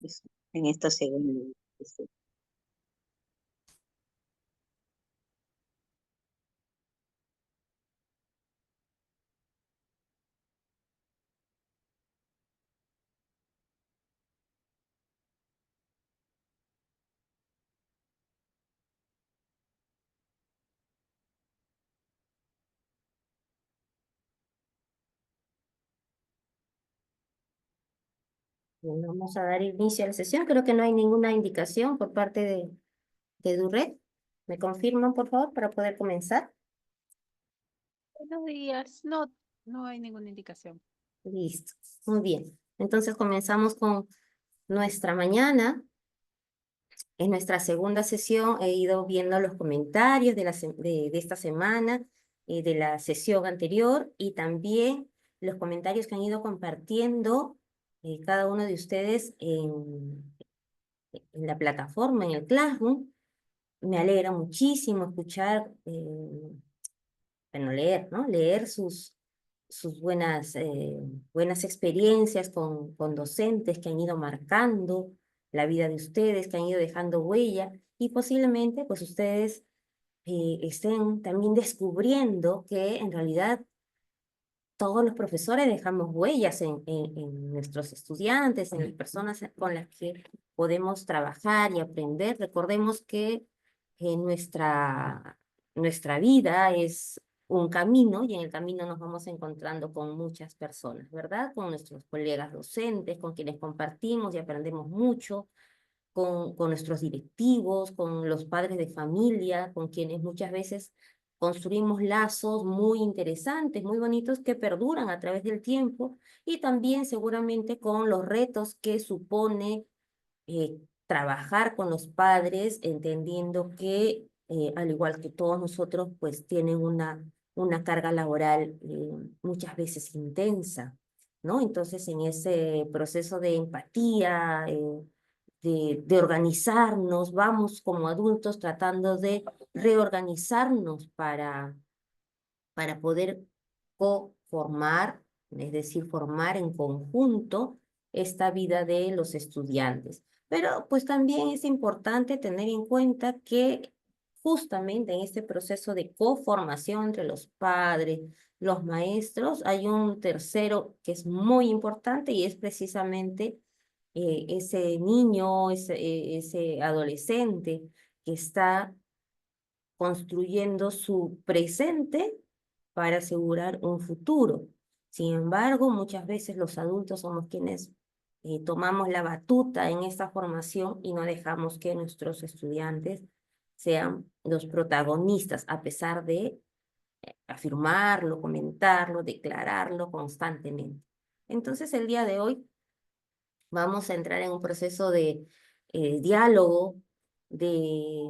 pues, en esta segunda. este, Bueno, vamos a dar inicio a la sesión. Creo que no hay ninguna indicación por parte de Duret. ¿Me confirman, por favor, para poder comenzar? Buenos días. No, no hay ninguna indicación. Listo. Muy bien. Entonces comenzamos con nuestra mañana. En nuestra segunda sesión he ido viendo los comentarios de esta semana, de la sesión anterior y también los comentarios que han ido compartiendo cada uno de ustedes en la plataforma, en el Classroom. Me alegra muchísimo escuchar, bueno, leer, ¿no? Leer sus buenas experiencias con docentes que han ido marcando la vida de ustedes, que han ido dejando huella y posiblemente pues ustedes estén también descubriendo que en realidad todos los profesores dejamos huellas en nuestros estudiantes, en las personas con las que podemos trabajar y aprender. Recordemos que nuestra vida es un camino y en el camino nos vamos encontrando con muchas personas, ¿verdad? Con nuestros colegas docentes, con quienes compartimos y aprendemos mucho, con nuestros directivos, con los padres de familia, con quienes muchas veces construimos lazos muy interesantes, muy bonitos, que perduran a través del tiempo, y también seguramente con los retos que supone trabajar con los padres, entendiendo que, al igual que todos nosotros, pues tienen una carga laboral muchas veces intensa, ¿no? Entonces, en ese proceso de empatía, de organizarnos, vamos como adultos tratando de reorganizarnos para poder co-formar, es decir, formar en conjunto esta vida de los estudiantes. Pero pues también es importante tener en cuenta que justamente en este proceso de coformación entre los padres, los maestros, hay un tercero que es muy importante y es precisamente ese niño, ese adolescente que está construyendo su presente para asegurar un futuro. Sin embargo, muchas veces los adultos somos quienes tomamos la batuta en esta formación y no dejamos que nuestros estudiantes sean los protagonistas, a pesar de afirmarlo, comentarlo, declararlo constantemente. Entonces, el día de hoy vamos a entrar en un proceso de diálogo, de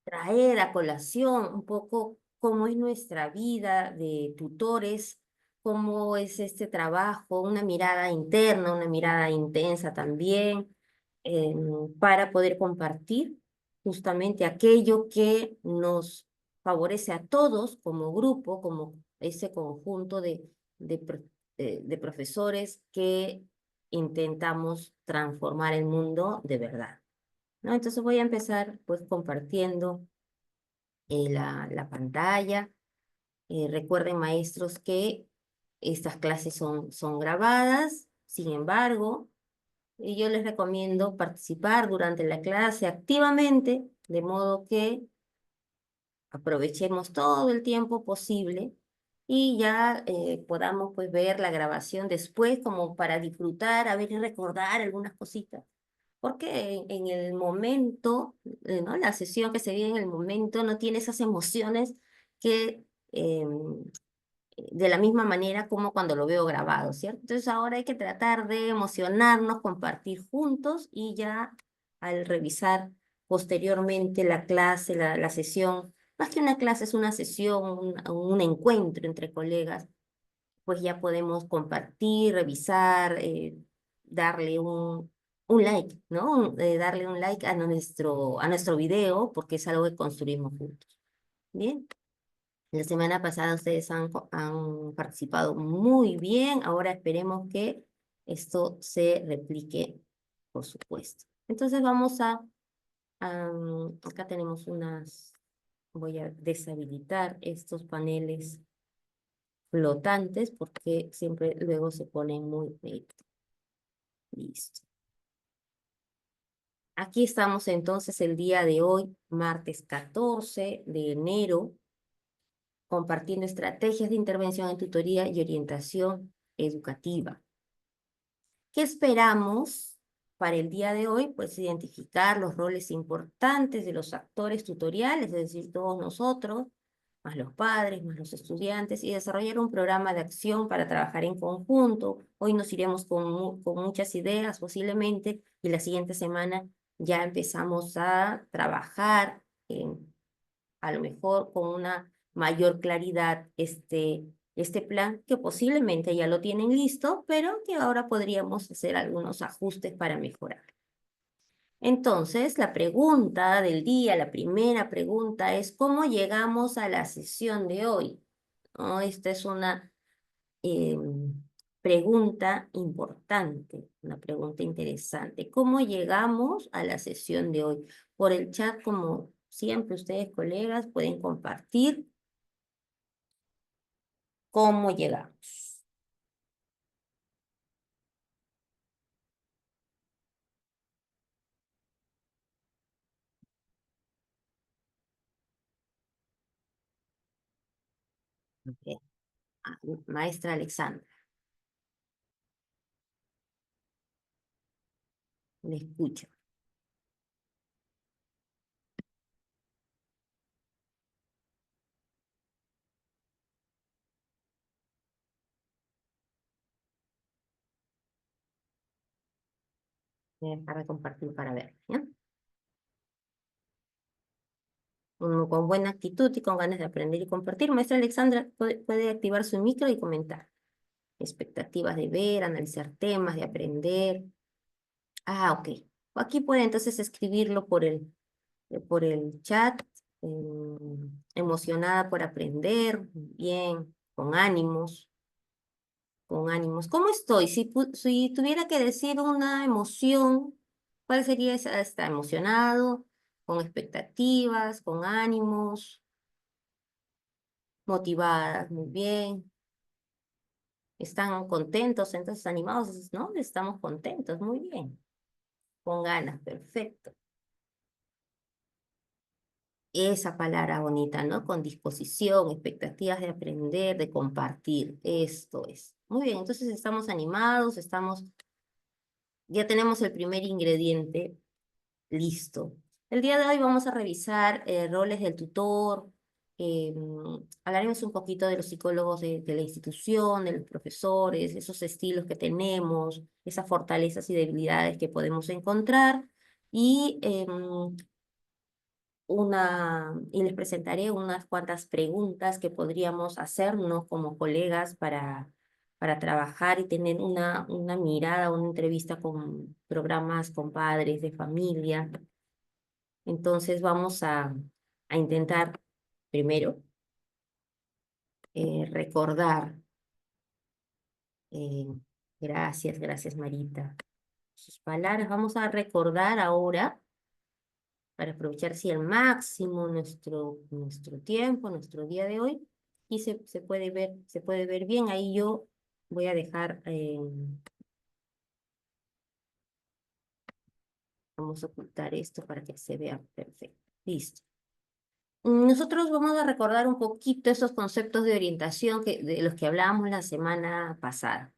traer a colación un poco cómo es nuestra vida de tutores, cómo es este trabajo, una mirada interna, una mirada intensa también, para poder compartir justamente aquello que nos favorece a todos como grupo, como ese conjunto de profesores que intentamos transformar el mundo de verdad, ¿no? Entonces voy a empezar pues compartiendo la pantalla. Recuerden, maestros, que estas clases son grabadas. Sin embargo, yo les recomiendo participar durante la clase activamente, de modo que aprovechemos todo el tiempo posible y ya podamos pues ver la grabación después como para disfrutar, a ver y recordar algunas cositas. Porque en el momento, ¿no? La sesión que se vive en el momento no tiene esas emociones que de la misma manera como cuando lo veo grabado, ¿cierto? Entonces ahora hay que tratar de emocionarnos, compartir juntos y ya al revisar posteriormente la clase, la sesión, más que una clase es una sesión, un encuentro entre colegas, pues ya podemos compartir, revisar, darle un like, ¿no? Darle un like a nuestro video porque es algo que construimos juntos. Bien. La semana pasada ustedes han participado muy bien. Ahora esperemos que esto se replique, por supuesto. Entonces vamos acá tenemos voy a deshabilitar estos paneles flotantes porque siempre luego se ponen muy negros. Listo. Aquí estamos entonces el día de hoy, martes 14 de enero, compartiendo estrategias de intervención en tutoría y orientación educativa. ¿Qué esperamos para el día de hoy? Pues identificar los roles importantes de los actores tutoriales, es decir, todos nosotros, más los padres, más los estudiantes, y desarrollar un programa de acción para trabajar en conjunto. Hoy nos iremos con muchas ideas posiblemente, y la siguiente semana ya empezamos a trabajar a lo mejor con una mayor claridad este plan que posiblemente ya lo tienen listo, pero que ahora podríamos hacer algunos ajustes para mejorar. Entonces, la pregunta del día, la primera pregunta es, ¿cómo llegamos a la sesión de hoy? ¿No? Esta es una pregunta importante, una pregunta interesante. ¿Cómo llegamos a la sesión de hoy? Por el chat, como siempre, ustedes, colegas, pueden compartir cómo llegamos. Ok. Maestra Alexandra, le escucho. Voy a dejar de compartir para ver, ¿ya? Uno con buena actitud y con ganas de aprender y compartir. Maestra Alexandra puede activar su micro y comentar. Expectativas de ver, analizar temas, de aprender. Ah, ok. Aquí puede entonces escribirlo por el chat. Emocionada por aprender, bien, con ánimos, con ánimos. ¿Cómo estoy? Si tuviera que decir una emoción, ¿cuál sería esa? ¿Está emocionado, con expectativas, con ánimos, motivadas? Muy bien. ¿Están contentos, entonces animados? ¿No? Estamos contentos, muy bien. Con ganas, perfecto. Esa palabra bonita, ¿no? Con disposición, expectativas de aprender, de compartir. Esto es. Muy bien, entonces estamos animados, ya tenemos el primer ingrediente listo. El día de hoy vamos a revisar roles del tutor, hablaremos un poquito de los psicólogos de la institución, de los profesores, esos estilos que tenemos, esas fortalezas y debilidades que podemos encontrar, y y les presentaré unas cuantas preguntas que podríamos hacernos como colegas para trabajar y tener una mirada, una entrevista con programas, con padres de familia. Entonces vamos a intentar primero recordar, eh, gracias Marita, sus palabras. Vamos a recordar ahora para aprovechar así al máximo nuestro tiempo, nuestro día de hoy, y se puede ver bien. Ahí yo voy a dejar, vamos a ocultar esto para que se vea perfecto. Listo. Nosotros vamos a recordar un poquito esos conceptos de orientación de los que hablábamos la semana pasada.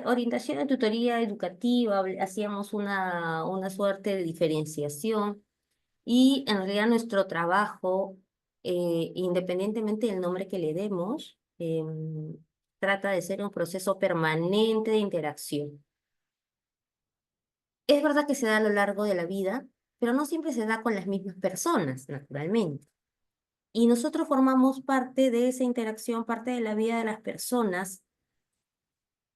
Orientación de tutoría educativa, hacíamos una suerte de diferenciación. Y en realidad nuestro trabajo, independientemente del nombre que le demos, trata de ser un proceso permanente de interacción. Es verdad que se da a lo largo de la vida, pero no siempre se da con las mismas personas, naturalmente. Y nosotros formamos parte de esa interacción, parte de la vida de las personas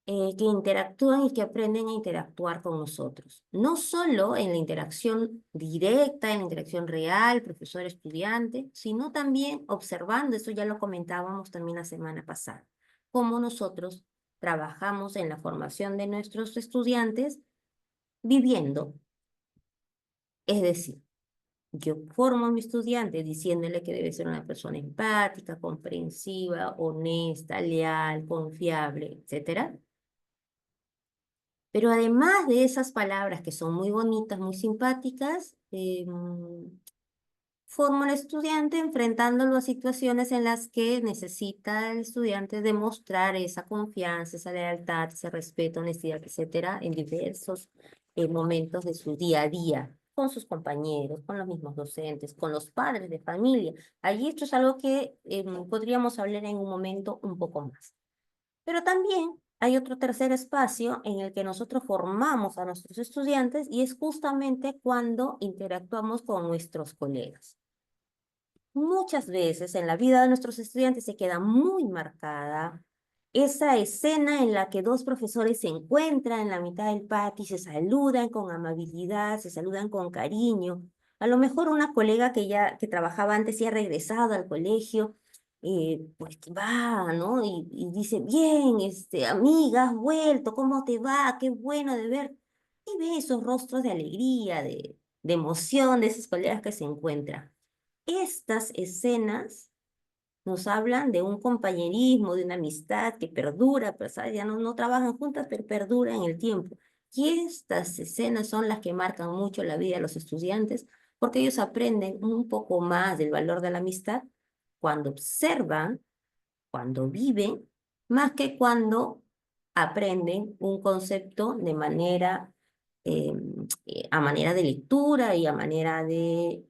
que interactúan y que aprenden a interactuar con nosotros. No solo en la interacción directa, en la interacción real, profesor-estudiante, sino también observando, eso ya lo comentábamos también la semana pasada, cómo nosotros trabajamos en la formación de nuestros estudiantes viviendo. Es decir, yo formo a mi estudiante diciéndole que debe ser una persona empática, comprensiva, honesta, leal, confiable, etcétera. Pero además de esas palabras que son muy bonitas, muy simpáticas, formo al estudiante enfrentándolo a situaciones en las que necesita el estudiante demostrar esa confianza, esa lealtad, ese respeto, honestidad, etcétera, en diversos momentos de su día a día, con sus compañeros, con los mismos docentes, con los padres de familia. Allí esto es algo que podríamos hablar en un momento un poco más. Pero también hay otro tercer espacio en el que nosotros formamos a nuestros estudiantes y es justamente cuando interactuamos con nuestros colegas. Muchas veces en la vida de nuestros estudiantes se queda muy marcada esa escena en la que dos profesores se encuentran en la mitad del patio y se saludan con amabilidad, se saludan con cariño. A lo mejor una colega que trabajaba antes y ha regresado al colegio, pues que va, ¿no? Y dice, bien, amiga, has vuelto, ¿cómo te va? Qué bueno de ver. Y ve esos rostros de alegría, de emoción de esos colegas que se encuentran. Estas escenas nos hablan de un compañerismo, de una amistad que perdura, pues ¿sabes? Ya no trabajan juntas, pero perdura en el tiempo. Y estas escenas son las que marcan mucho la vida de los estudiantes, porque ellos aprenden un poco más del valor de la amistad cuando observan, cuando viven, más que cuando aprenden un concepto de manera, a manera de lectura y a manera de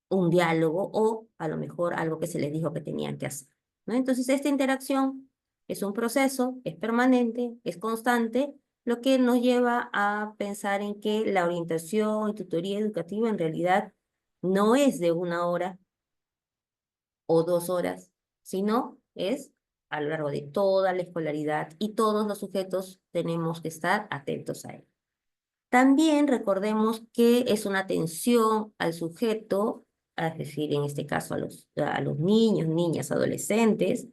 un diálogo o a lo mejor algo que se les dijo que tenían que hacer, ¿no? Entonces, esta interacción es un proceso, es permanente, es constante, lo que nos lleva a pensar en que la orientación y tutoría educativa en realidad no es de 1 hora o 2 horas, sino es a lo largo de toda la escolaridad y todos los sujetos tenemos que estar atentos a él. También recordemos que es una atención al sujeto, es decir, en este caso a los niños, niñas, adolescentes,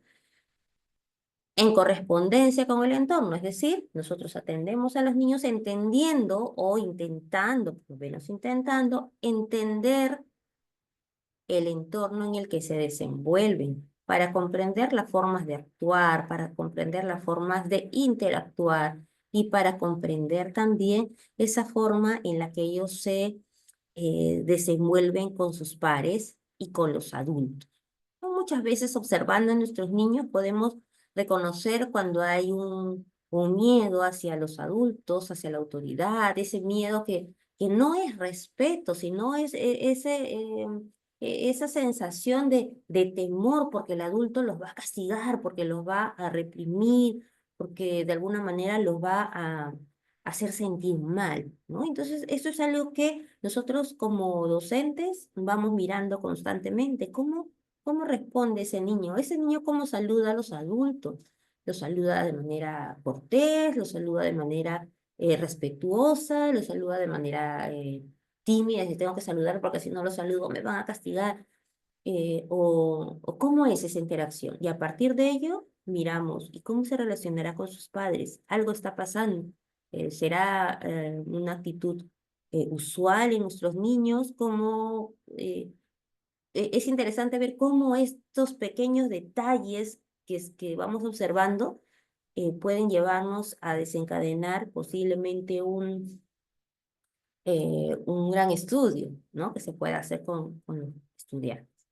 en correspondencia con el entorno. Es decir, nosotros atendemos a los niños entendiendo o intentando, por lo menos intentando, entender el entorno en el que se desenvuelven, para comprender las formas de actuar, para comprender las formas de interactuar y para comprender también esa forma en la que ellos se desenvuelven con sus pares y con los adultos. Muchas veces observando a nuestros niños podemos reconocer cuando hay un miedo hacia los adultos, hacia la autoridad, ese miedo que no es respeto, sino es esa sensación de temor porque el adulto los va a castigar, porque los va a reprimir, porque de alguna manera los va a hacer sentir mal, ¿no? Entonces, eso es algo que nosotros como docentes vamos mirando constantemente. ¿Cómo responde ese niño? Ese niño cómo saluda a los adultos. Los saluda de manera cortés, los saluda de manera respetuosa, los saluda de manera tímida, si tengo que saludar porque si no los saludo me van a castigar. O cómo es esa interacción. Y a partir de ello, miramos, ¿y cómo se relacionará con sus padres? Algo está pasando. ¿Será una actitud usual en nuestros niños? Es interesante ver cómo estos pequeños detalles que vamos observando pueden llevarnos a desencadenar posiblemente un gran estudio, ¿no? Que se pueda hacer con los estudiantes.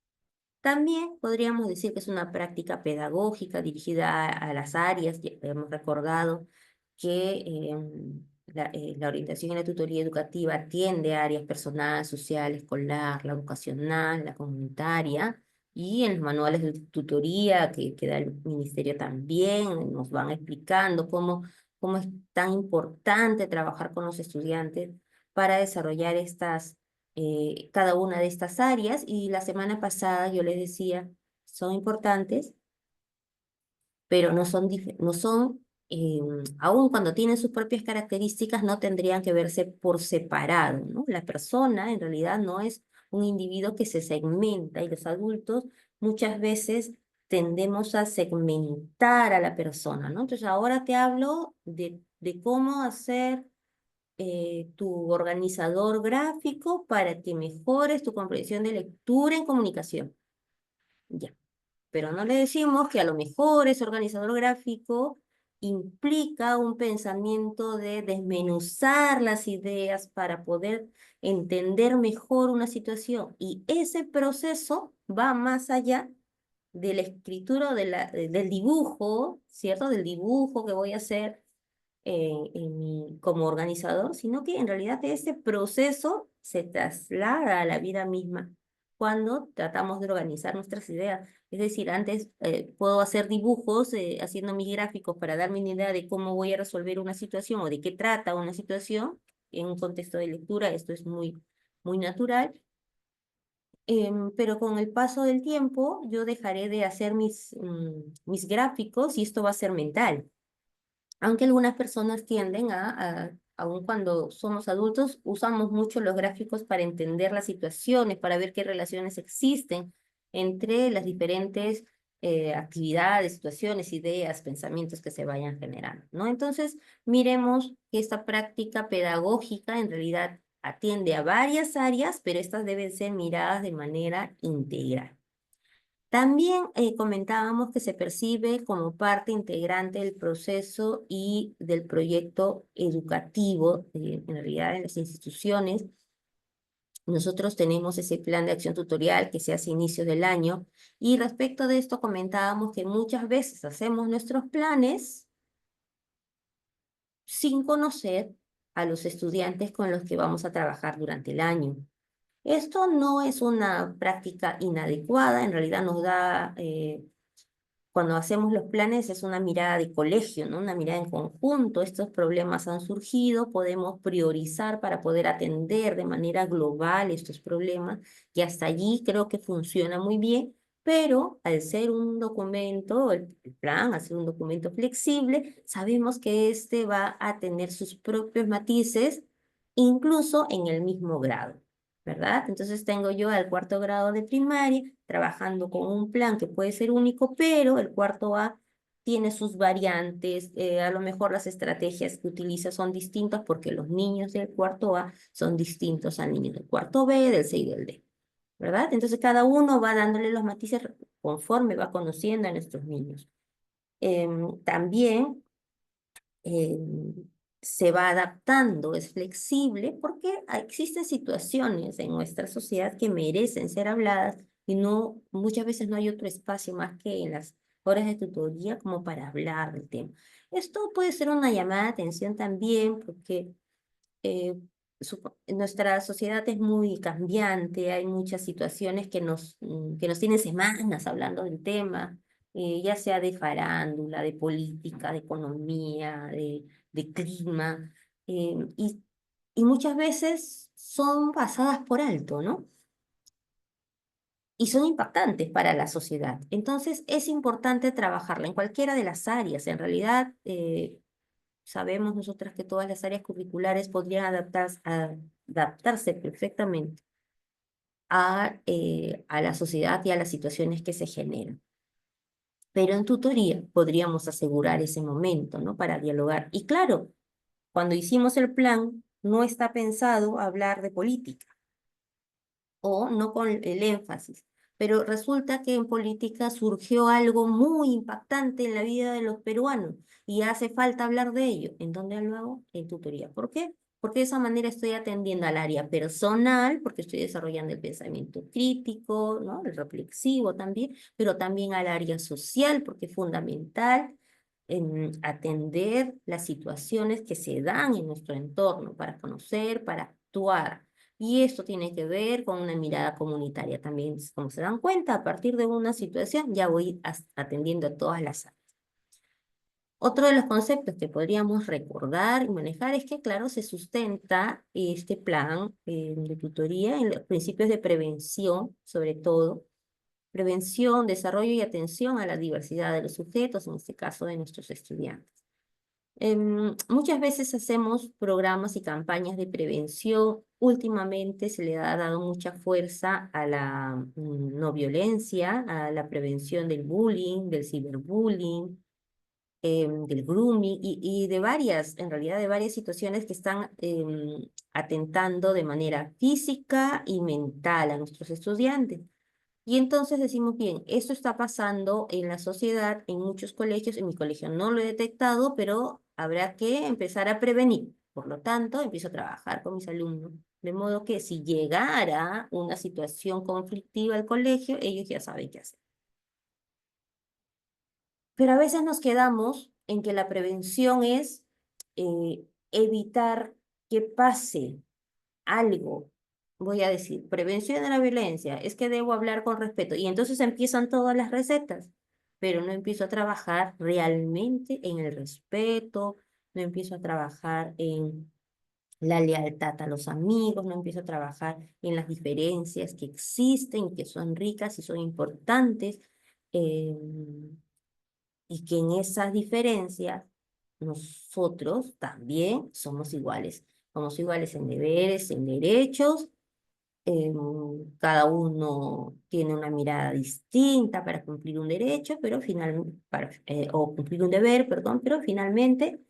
También podríamos decir que es una práctica pedagógica dirigida a las áreas. Ya hemos recordado que la orientación y la tutoría educativa atiende a áreas personal, social, escolar, la educacional, la comunitaria, y en los manuales de tutoría que da el ministerio también nos van explicando cómo es tan importante trabajar con los estudiantes para desarrollar cada una de estas áreas. Y la semana pasada yo les decía, son importantes, pero no son, aun cuando tienen sus propias características, no tendrían que verse por separado, ¿no? La persona en realidad no es un individuo que se segmenta y los adultos muchas veces tendemos a segmentar a la persona, ¿no? Entonces ahora te hablo de cómo hacer tu organizador gráfico para que mejores tu comprensión de lectura en comunicación. Ya. Pero no le decimos que a lo mejor ese organizador gráfico implica un pensamiento de desmenuzar las ideas para poder entender mejor una situación. Y ese proceso va más allá de la escritura o del dibujo, ¿cierto? Del dibujo que voy a hacer como organizador, sino que en realidad ese proceso se traslada a la vida misma cuando tratamos de organizar nuestras ideas. Es decir, antes puedo hacer dibujos haciendo mis gráficos para darme una idea de cómo voy a resolver una situación o de qué trata una situación en un contexto de lectura. Esto es muy natural. Pero con el paso del tiempo yo dejaré de hacer mis gráficos y esto va a ser mental. Aunque algunas personas tienden aun cuando somos adultos, usamos mucho los gráficos para entender las situaciones, para ver qué relaciones existen entre las diferentes actividades, situaciones, ideas, pensamientos que se vayan generando, ¿no? Entonces, miremos que esta práctica pedagógica en realidad atiende a varias áreas, pero estas deben ser miradas de manera integral. También comentábamos que se percibe como parte integrante del proceso y del proyecto educativo, en realidad en las instituciones. Nosotros tenemos ese plan de acción tutorial que se hace a inicios del año y respecto de esto comentábamos que muchas veces hacemos nuestros planes sin conocer a los estudiantes con los que vamos a trabajar durante el año. Esto no es una práctica inadecuada, en realidad nos da cuando hacemos los planes es una mirada de colegio, ¿no? Una mirada en conjunto. Estos problemas han surgido, podemos priorizar para poder atender de manera global estos problemas, y hasta allí creo que funciona muy bien, pero al ser un documento, el plan, al ser un documento flexible, sabemos que este va a tener sus propios matices, incluso en el mismo grado. ¿Verdad? Entonces tengo yo al cuarto grado de primaria trabajando con un plan que puede ser único, pero el cuarto A tiene sus variantes, a lo mejor las estrategias que utiliza son distintas porque los niños del cuarto A son distintos a niños del cuarto B, del C y del D, ¿verdad? Entonces cada uno va dándole los matices conforme va conociendo a nuestros niños. También eh, se va adaptando, es flexible, porque existen situaciones en nuestra sociedad que merecen ser habladas y no, muchas veces no hay otro espacio más que en las horas de tutoría como para hablar del tema. Esto puede ser una llamada de atención también porque eh, nuestra sociedad es muy cambiante, hay muchas situaciones que nos tienen semanas hablando del tema, ya sea de farándula, de política, de economía, de clima, y muchas veces son pasadas por alto, ¿no? Y son impactantes para la sociedad. Entonces es importante trabajarla en cualquiera de las áreas. En realidad, sabemos nosotras que todas las áreas curriculares podrían adaptarse perfectamente a la sociedad y a las situaciones que se generan. Pero en tutoría podríamos asegurar ese momento, ¿no? Para dialogar. Y claro, cuando hicimos el plan, no está pensado hablar de política o no con el énfasis. Pero resulta que en política surgió algo muy impactante en la vida de los peruanos y hace falta hablar de ello. ¿En dónde lo hago? En tutoría. ¿Por qué? Porque de esa manera estoy atendiendo al área personal, porque estoy desarrollando el pensamiento crítico, ¿no? El reflexivo también, pero también al área social, porque es fundamental atender las situaciones que se dan en nuestro entorno para conocer, para actuar. Y esto tiene que ver con una mirada comunitaria también. Como se dan cuenta, a partir de una situación ya voy atendiendo a todas las áreas. Otro de los conceptos que podríamos recordar y manejar es que, claro, se sustenta este plan de tutoría en los principios de prevención, sobre todo, prevención, desarrollo y atención a la diversidad de los sujetos, en este caso de nuestros estudiantes. Muchas veces hacemos programas y campañas de prevención. Últimamente se le ha dado mucha fuerza a la no violencia, a la prevención del bullying, del ciberbullying, del grooming y de varias, en realidad de varias situaciones que están atentando de manera física y mental a nuestros estudiantes. Y entonces decimos, bien, esto está pasando en la sociedad, en muchos colegios, en mi colegio no lo he detectado, pero habrá que empezar a prevenir. Por lo tanto, empiezo a trabajar con mis alumnos, de modo que si llegara una situación conflictiva al colegio, ellos ya saben qué hacer. Pero a veces nos quedamos en que la prevención es evitar que pase algo. Voy a decir, prevención de la violencia, es que debo hablar con respeto. Y entonces empiezan todas las recetas, pero no empiezo a trabajar realmente en el respeto, no empiezo a trabajar en la lealtad a los amigos, no empiezo a trabajar en las diferencias que existen, que son ricas y son importantes. eh, y que en esas diferencias nosotros también somos iguales. Somos iguales en deberes, en derechos, cada uno tiene una mirada distinta para cumplir un derecho, pero o cumplir un deber, perdón, pero finalmente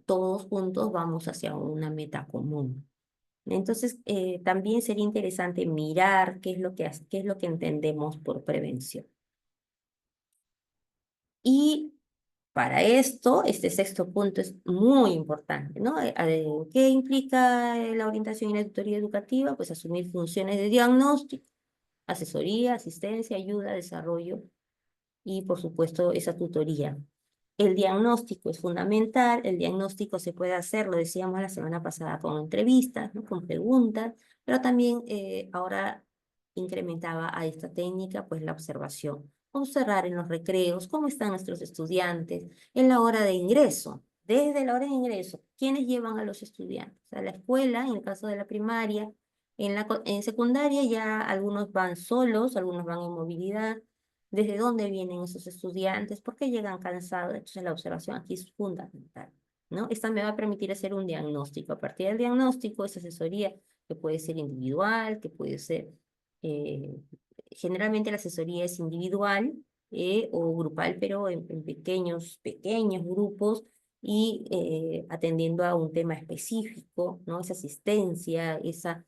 todos juntos vamos hacia una meta común. Entonces, también sería interesante mirar qué es lo que entendemos por prevención. Y para esto, este sexto punto es muy importante, ¿no? ¿Qué implica la orientación y la tutoría educativa? Pues asumir funciones de diagnóstico, asesoría, asistencia, ayuda, desarrollo y, por supuesto, esa tutoría. El diagnóstico es fundamental, el diagnóstico se puede hacer, lo decíamos la semana pasada, con entrevistas, ¿no? Con preguntas, pero también ahora incrementaba a esta técnica pues la observación. Observar en los recreos cómo están nuestros estudiantes en la hora de ingreso, desde la hora de ingreso, quiénes llevan a los estudiantes a la escuela, en el caso de la primaria, en secundaria ya algunos van solos, algunos van en movilidad, desde dónde vienen esos estudiantes, por qué llegan cansados. Entonces la observación aquí es fundamental, ¿no? Esta me va a permitir hacer un diagnóstico. A partir del diagnóstico, esa asesoría que puede ser individual, que puede ser, eh, generalmente la asesoría es individual o grupal, pero en pequeños grupos y atendiendo a un tema específico, ¿no? Esa asistencia, esa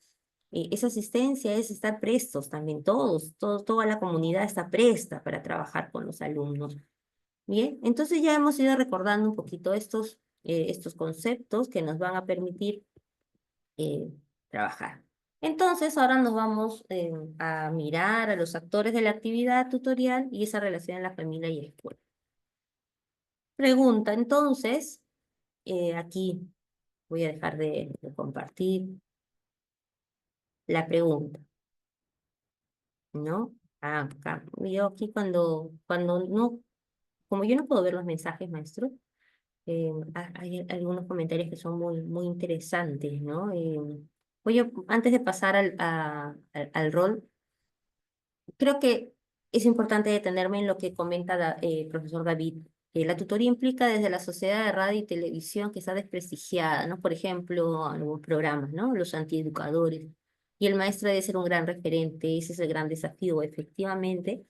asistencia es estar prestos también, toda la comunidad está presta para trabajar con los alumnos. Bien, entonces ya hemos ido recordando un poquito estos conceptos que nos van a permitir eh, trabajar. Entonces ahora nos vamos a mirar a los actores de la actividad tutorial y esa relación en la familia y escuela. Pregunta, entonces, aquí voy a dejar de compartir la pregunta. ¿No? Acá. Yo aquí cuando no, como yo no puedo ver los mensajes, maestro, hay algunos comentarios que son muy interesantes, ¿no? Antes de pasar al rol, creo que es importante detenerme en lo que comenta el profesor David, que la tutoría implica desde la sociedad de radio y televisión que está desprestigiada, ¿no? Por ejemplo, algunos programas, ¿no? Los antieducadores. Y el maestro debe ser un gran referente, ese es el gran desafío, efectivamente.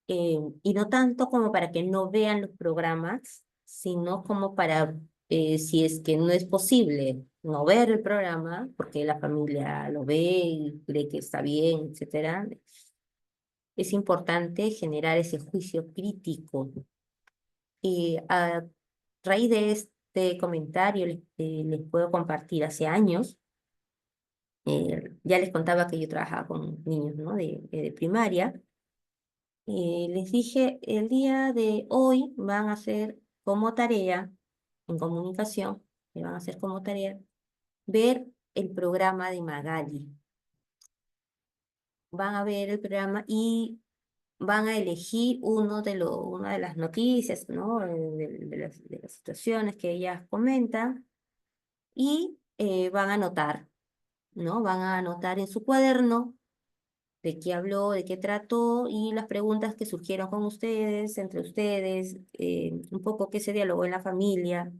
Y no tanto como para que no vean los programas, sino como para, si es que no es posible no ver el programa, porque la familia lo ve y cree que está bien, etcétera, es importante generar ese juicio crítico. Y a raíz de este comentario les puedo compartir hace años, ya les contaba que yo trabajaba con niños, ¿no? de primaria. Les dije, el día de hoy van a hacer como tarea, en comunicación, le van a hacer como tarea, ver el programa de Magali. Van a ver el programa y van a elegir una de las noticias, ¿no? De las situaciones que ellas comentan y van a anotar, ¿no? Van a anotar en su cuaderno de qué habló, de qué trató y las preguntas que surgieron con ustedes, entre ustedes, un poco qué se dialogó en la familia.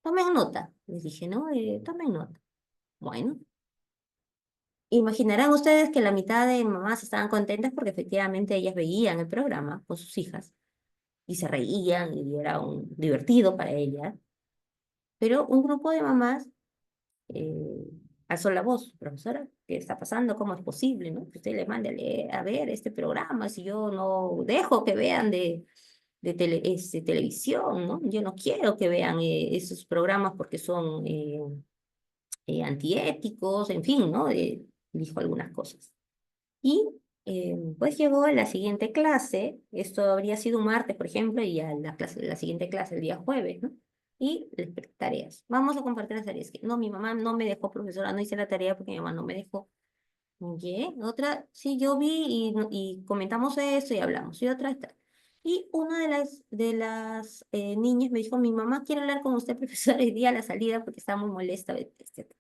Tomen nota, les dije, ¿no? Tomen nota. Bueno, imaginarán ustedes que la mitad de mamás estaban contentas porque efectivamente ellas veían el programa con sus hijas y se reían y era divertido para ellas, pero un grupo de mamás eh, alzó la voz: profesora, ¿qué está pasando? ¿Cómo es posible, no? Que usted le mande a ver este programa si yo no dejo que vean de televisión, ¿no? Yo no quiero que vean esos programas porque son antiéticos, en fin, ¿no? Dijo algunas cosas. Y pues llegó a la siguiente clase, esto habría sido un martes, por ejemplo, y a la siguiente clase el día jueves, ¿no? Y les tareas. Vamos a compartir las tareas. No, mi mamá no me dejó, profesora, no hice la tarea porque mi mamá no me dejó. ¿Y otra? Sí, yo vi y comentamos eso y hablamos. Y otra está. Y una de las niñas me dijo: mi mamá quiere hablar con usted, profesora, hoy día a la salida porque está muy molesta, etc.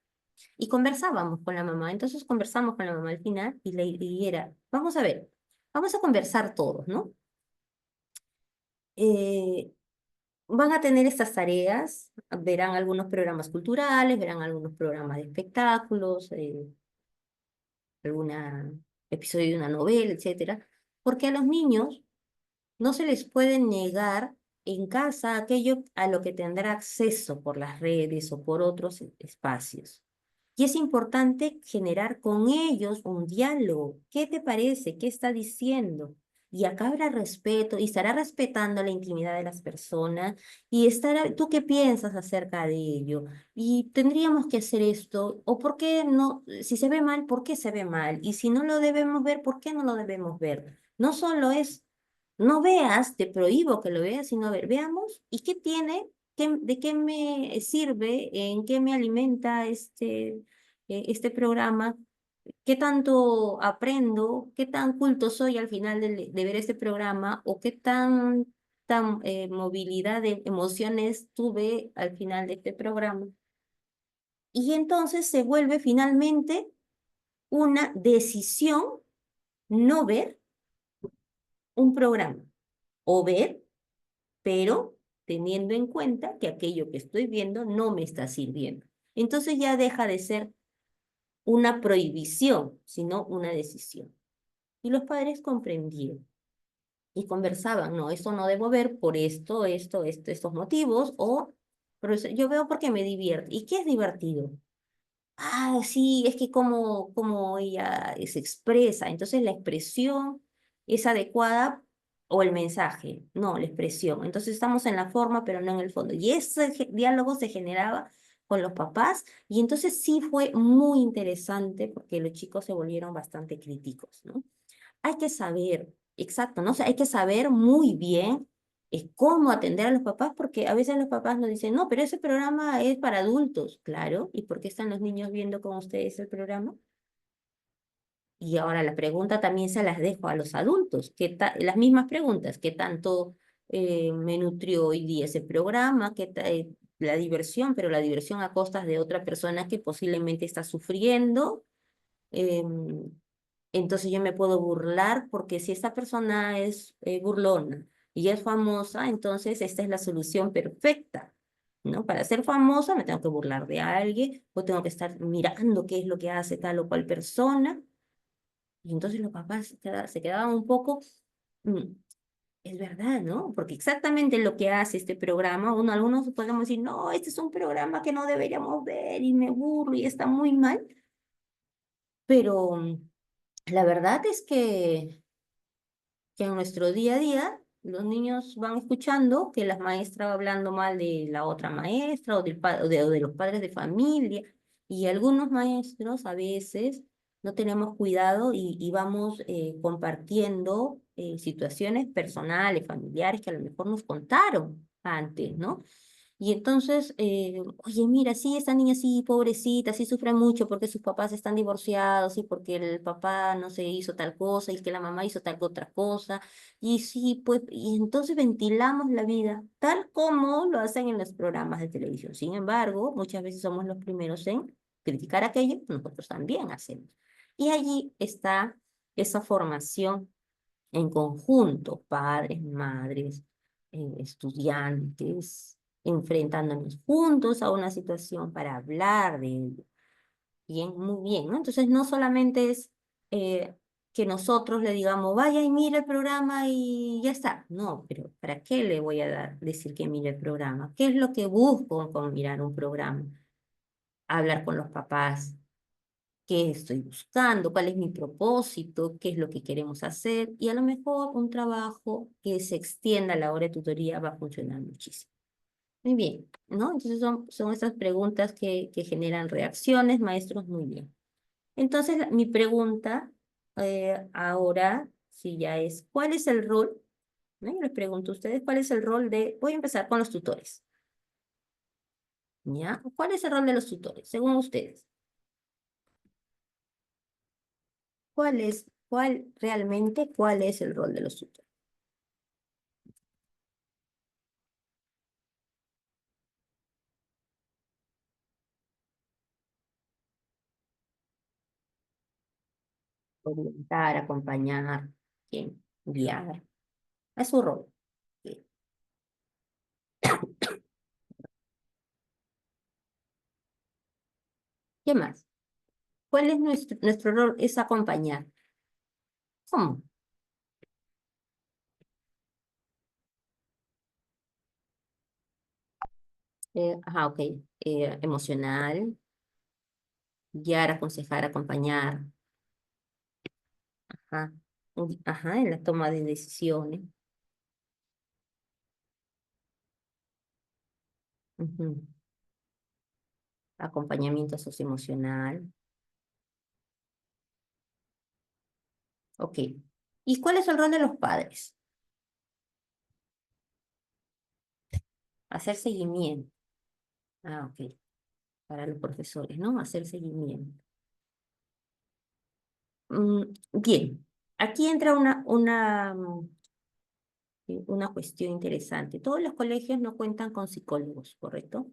Y conversábamos con la mamá. Entonces conversamos con la mamá al final y era: vamos a ver, vamos a conversar todos, ¿no? Eh, Van a tener estas tareas, verán algunos programas culturales, verán algunos programas de espectáculos, algún episodio de una novela, etcétera, porque a los niños no se les puede negar en casa aquello a lo que tendrá acceso por las redes o por otros espacios. Y es importante generar con ellos un diálogo. ¿Qué te parece? ¿Qué está diciendo? Y acá habrá respeto y estará respetando la intimidad de las personas y estará, ¿tú qué piensas acerca de ello? Y tendríamos que hacer esto, o por qué no, si se ve mal, ¿por qué se ve mal? Y si no lo debemos ver, ¿por qué no lo debemos ver? No solo es no veas, te prohíbo que lo veas, sino a ver, veamos, ¿y qué tiene? ¿De qué me sirve? ¿En qué me alimenta este programa? ¿Qué tanto aprendo? ¿Qué tan culto soy al final de ver este programa? ¿O qué tan movilidad de emociones tuve al final de este programa? Y entonces se vuelve finalmente una decisión no ver un programa o ver, pero teniendo en cuenta que aquello que estoy viendo no me está sirviendo. Entonces ya deja de ser una prohibición, sino una decisión. Y los padres comprendieron y conversaban: no, esto no debo ver por estos motivos, o "Profesor, yo veo porque me divierte". ¿Y qué es divertido? Ah, sí, es que como ella se expresa, entonces la expresión es adecuada o el mensaje, no, la expresión. Entonces estamos en la forma, pero no en el fondo. Y ese diálogo se generaba con los papás y entonces sí fue muy interesante porque los chicos se volvieron bastante críticos, ¿no? Hay que saber, exacto, ¿no? O sea, hay que saber muy bien cómo atender a los papás, porque a veces los papás nos dicen: no, pero ese programa es para adultos. Claro, ¿y por qué están los niños viendo con ustedes el programa? Y ahora la pregunta también se las dejo a los adultos, las mismas preguntas: ¿qué tanto me nutrió hoy día ese programa? La diversión, pero la diversión a costas de otra persona que posiblemente está sufriendo? Em, entonces yo me puedo burlar porque si esta persona es burlona y es famosa, entonces esta es la solución perfecta, ¿no? Para ser famosa me tengo que burlar de alguien o tengo que estar mirando qué es lo que hace tal o cual persona. Y entonces los papás se quedaban un poco, mm, es verdad, ¿no? Porque exactamente lo que hace este programa, algunos podemos decir: no, este es un programa que no deberíamos ver y me burlo y está muy mal, pero la verdad es que en nuestro día a día los niños van escuchando que la maestra va hablando mal de la otra maestra o de los padres de familia, y algunos maestros a veces no tenemos cuidado y vamos compartiendo situaciones personales, familiares que a lo mejor nos contaron antes, ¿no? Y entonces, oye, mira, sí, esta niña sí, pobrecita, sí sufre mucho porque sus papás están divorciados y porque el papá no se hizo tal cosa y que la mamá hizo tal otra cosa. Y sí, pues, y entonces ventilamos la vida tal como lo hacen en los programas de televisión. Sin embargo, muchas veces somos los primeros en criticar aquello que nosotros también hacemos. Y allí está esa formación en conjunto, padres, madres, estudiantes, enfrentándonos juntos a una situación para hablar de ello. Bien, muy bien, ¿no? Entonces no solamente es que nosotros le digamos, vaya y mire el programa y ya está. No, pero ¿para qué le voy a decir que mire el programa? ¿Qué es lo que busco con mirar un programa? Hablar con los papás, qué estoy buscando, cuál es mi propósito, qué es lo que queremos hacer, y a lo mejor un trabajo que se extienda a la hora de tutoría va a funcionar muchísimo. Muy bien, ¿no? Entonces son estas preguntas que generan reacciones, maestros, muy bien. Entonces, mi pregunta ahora, si ya es, ¿cuál es el rol? ¿No? Yo les pregunto a ustedes, ¿cuál es el rol de, voy a empezar con los tutores, ¿ya? ¿Cuál es el rol de los tutores, según ustedes? ¿Cuál es el rol de los tutores? Orientar, acompañar, ¿quién? Guiar. Es su rol. Sí. ¿Qué más? ¿Cuál es nuestro rol? Es acompañar. ¿Cómo? Ajá, ok. Emocional, guiar, aconsejar, acompañar. Ajá. Ajá, en la toma de decisiones. Ujú. Acompañamiento socioemocional. Ok. ¿Y cuál es el rol de los padres? Hacer seguimiento. Ah, ok. Para los profesores, ¿no? Hacer seguimiento. Bien. Aquí entra una cuestión interesante. Todos los colegios no cuentan con psicólogos, ¿correcto?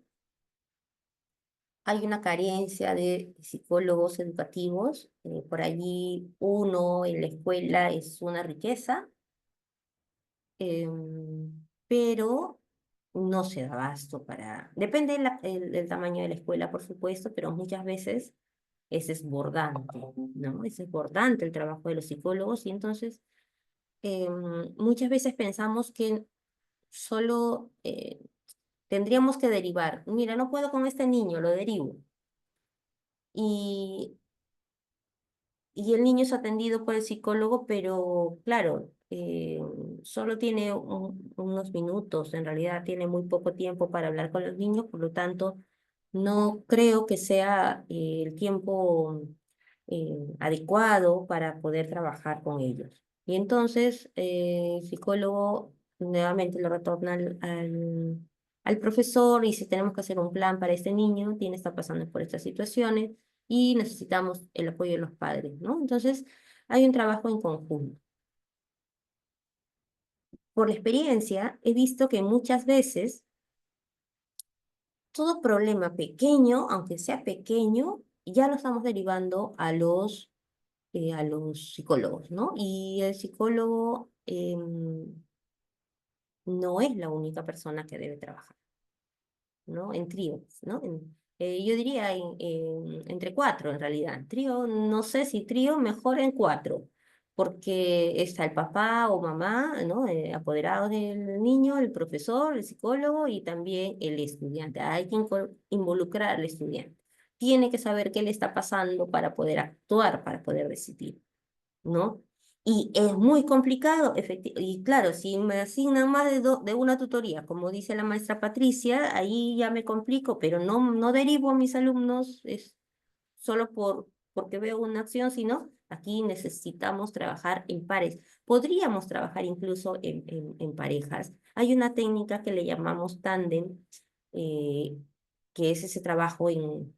Hay una carencia de psicólogos educativos. Por allí uno en la escuela es una riqueza, pero no se da abasto para... Depende del tamaño de la escuela, por supuesto, pero muchas veces es desbordante, ¿no? Es desbordante el trabajo de los psicólogos y entonces muchas veces pensamos que solo tendríamos que derivar. Mira, no puedo con este niño, lo derivo. Y y el niño es atendido por el psicólogo, pero claro, solo tiene unos minutos, en realidad tiene muy poco tiempo para hablar con los niños, por lo tanto, no creo que sea el tiempo adecuado para poder trabajar con ellos. Y entonces, el psicólogo nuevamente lo retorna al profesor y dice, tenemos que hacer un plan para este niño, tiene está pasando por estas situaciones y necesitamos el apoyo de los padres, ¿no? Entonces, hay un trabajo en conjunto. Por la experiencia, he visto que muchas veces todo problema pequeño, aunque sea pequeño, ya lo estamos derivando a los psicólogos, ¿no? Y el psicólogo no es la única persona que debe trabajar. ¿No? En tríos, ¿no? Yo diría entre cuatro en realidad. Trío, no sé si trío, mejor en cuatro, porque está el papá o mamá, ¿no? Apoderado del niño, el profesor, el psicólogo y también el estudiante. Hay que involucrar al estudiante. Tiene que saber qué le está pasando para poder actuar, para poder decidir. ¿No? Y es muy complicado, y claro, si me asignan más de una tutoría, como dice la maestra Patricia, ahí ya me complico, pero no derivo a mis alumnos solo porque veo una acción, sino aquí necesitamos trabajar en pares. Podríamos trabajar incluso en parejas. Hay una técnica que le llamamos tándem, eh, que es ese trabajo en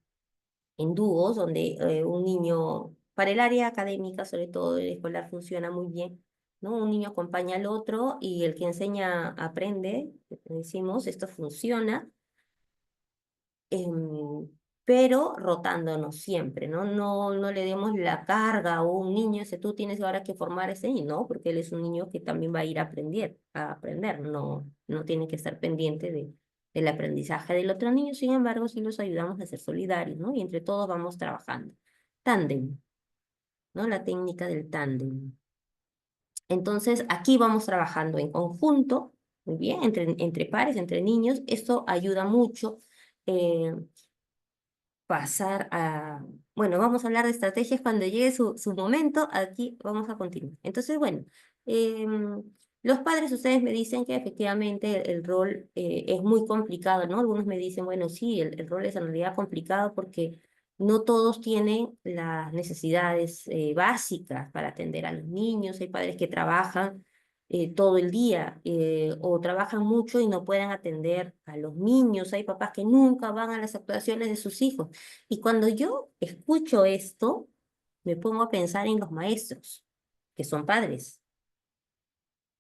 dúos, donde un niño, para el área académica, sobre todo el escolar, funciona muy bien, ¿no? Un niño acompaña al otro y el que enseña aprende, decimos, esto funciona. pero rotándonos siempre, ¿no? No le demos la carga a un niño, si tú tienes ahora que formar a ese niño, no, porque él es un niño que también va a ir a aprender, no tiene que estar pendiente del aprendizaje del otro niño, sin embargo, sí los ayudamos a ser solidarios, ¿no? Y entre todos vamos trabajando. Tándem, ¿no? La técnica del tándem. Entonces, aquí vamos trabajando en conjunto, muy bien, entre pares, entre niños. Esto ayuda mucho. eh, Pasar a, bueno, vamos a hablar de estrategias cuando llegue su momento, aquí vamos a continuar. Entonces, bueno, em, los padres, ustedes me dicen que efectivamente el rol es muy complicado, ¿no? Algunos me dicen, bueno, sí, el rol es en realidad complicado porque no todos tienen las necesidades básicas para atender a los niños, hay padres que trabajan todo el día o trabajan mucho y no pueden atender a los niños, hay papás que nunca van a las actuaciones de sus hijos. Y cuando yo escucho esto, me pongo a pensar en los maestros, que son padres,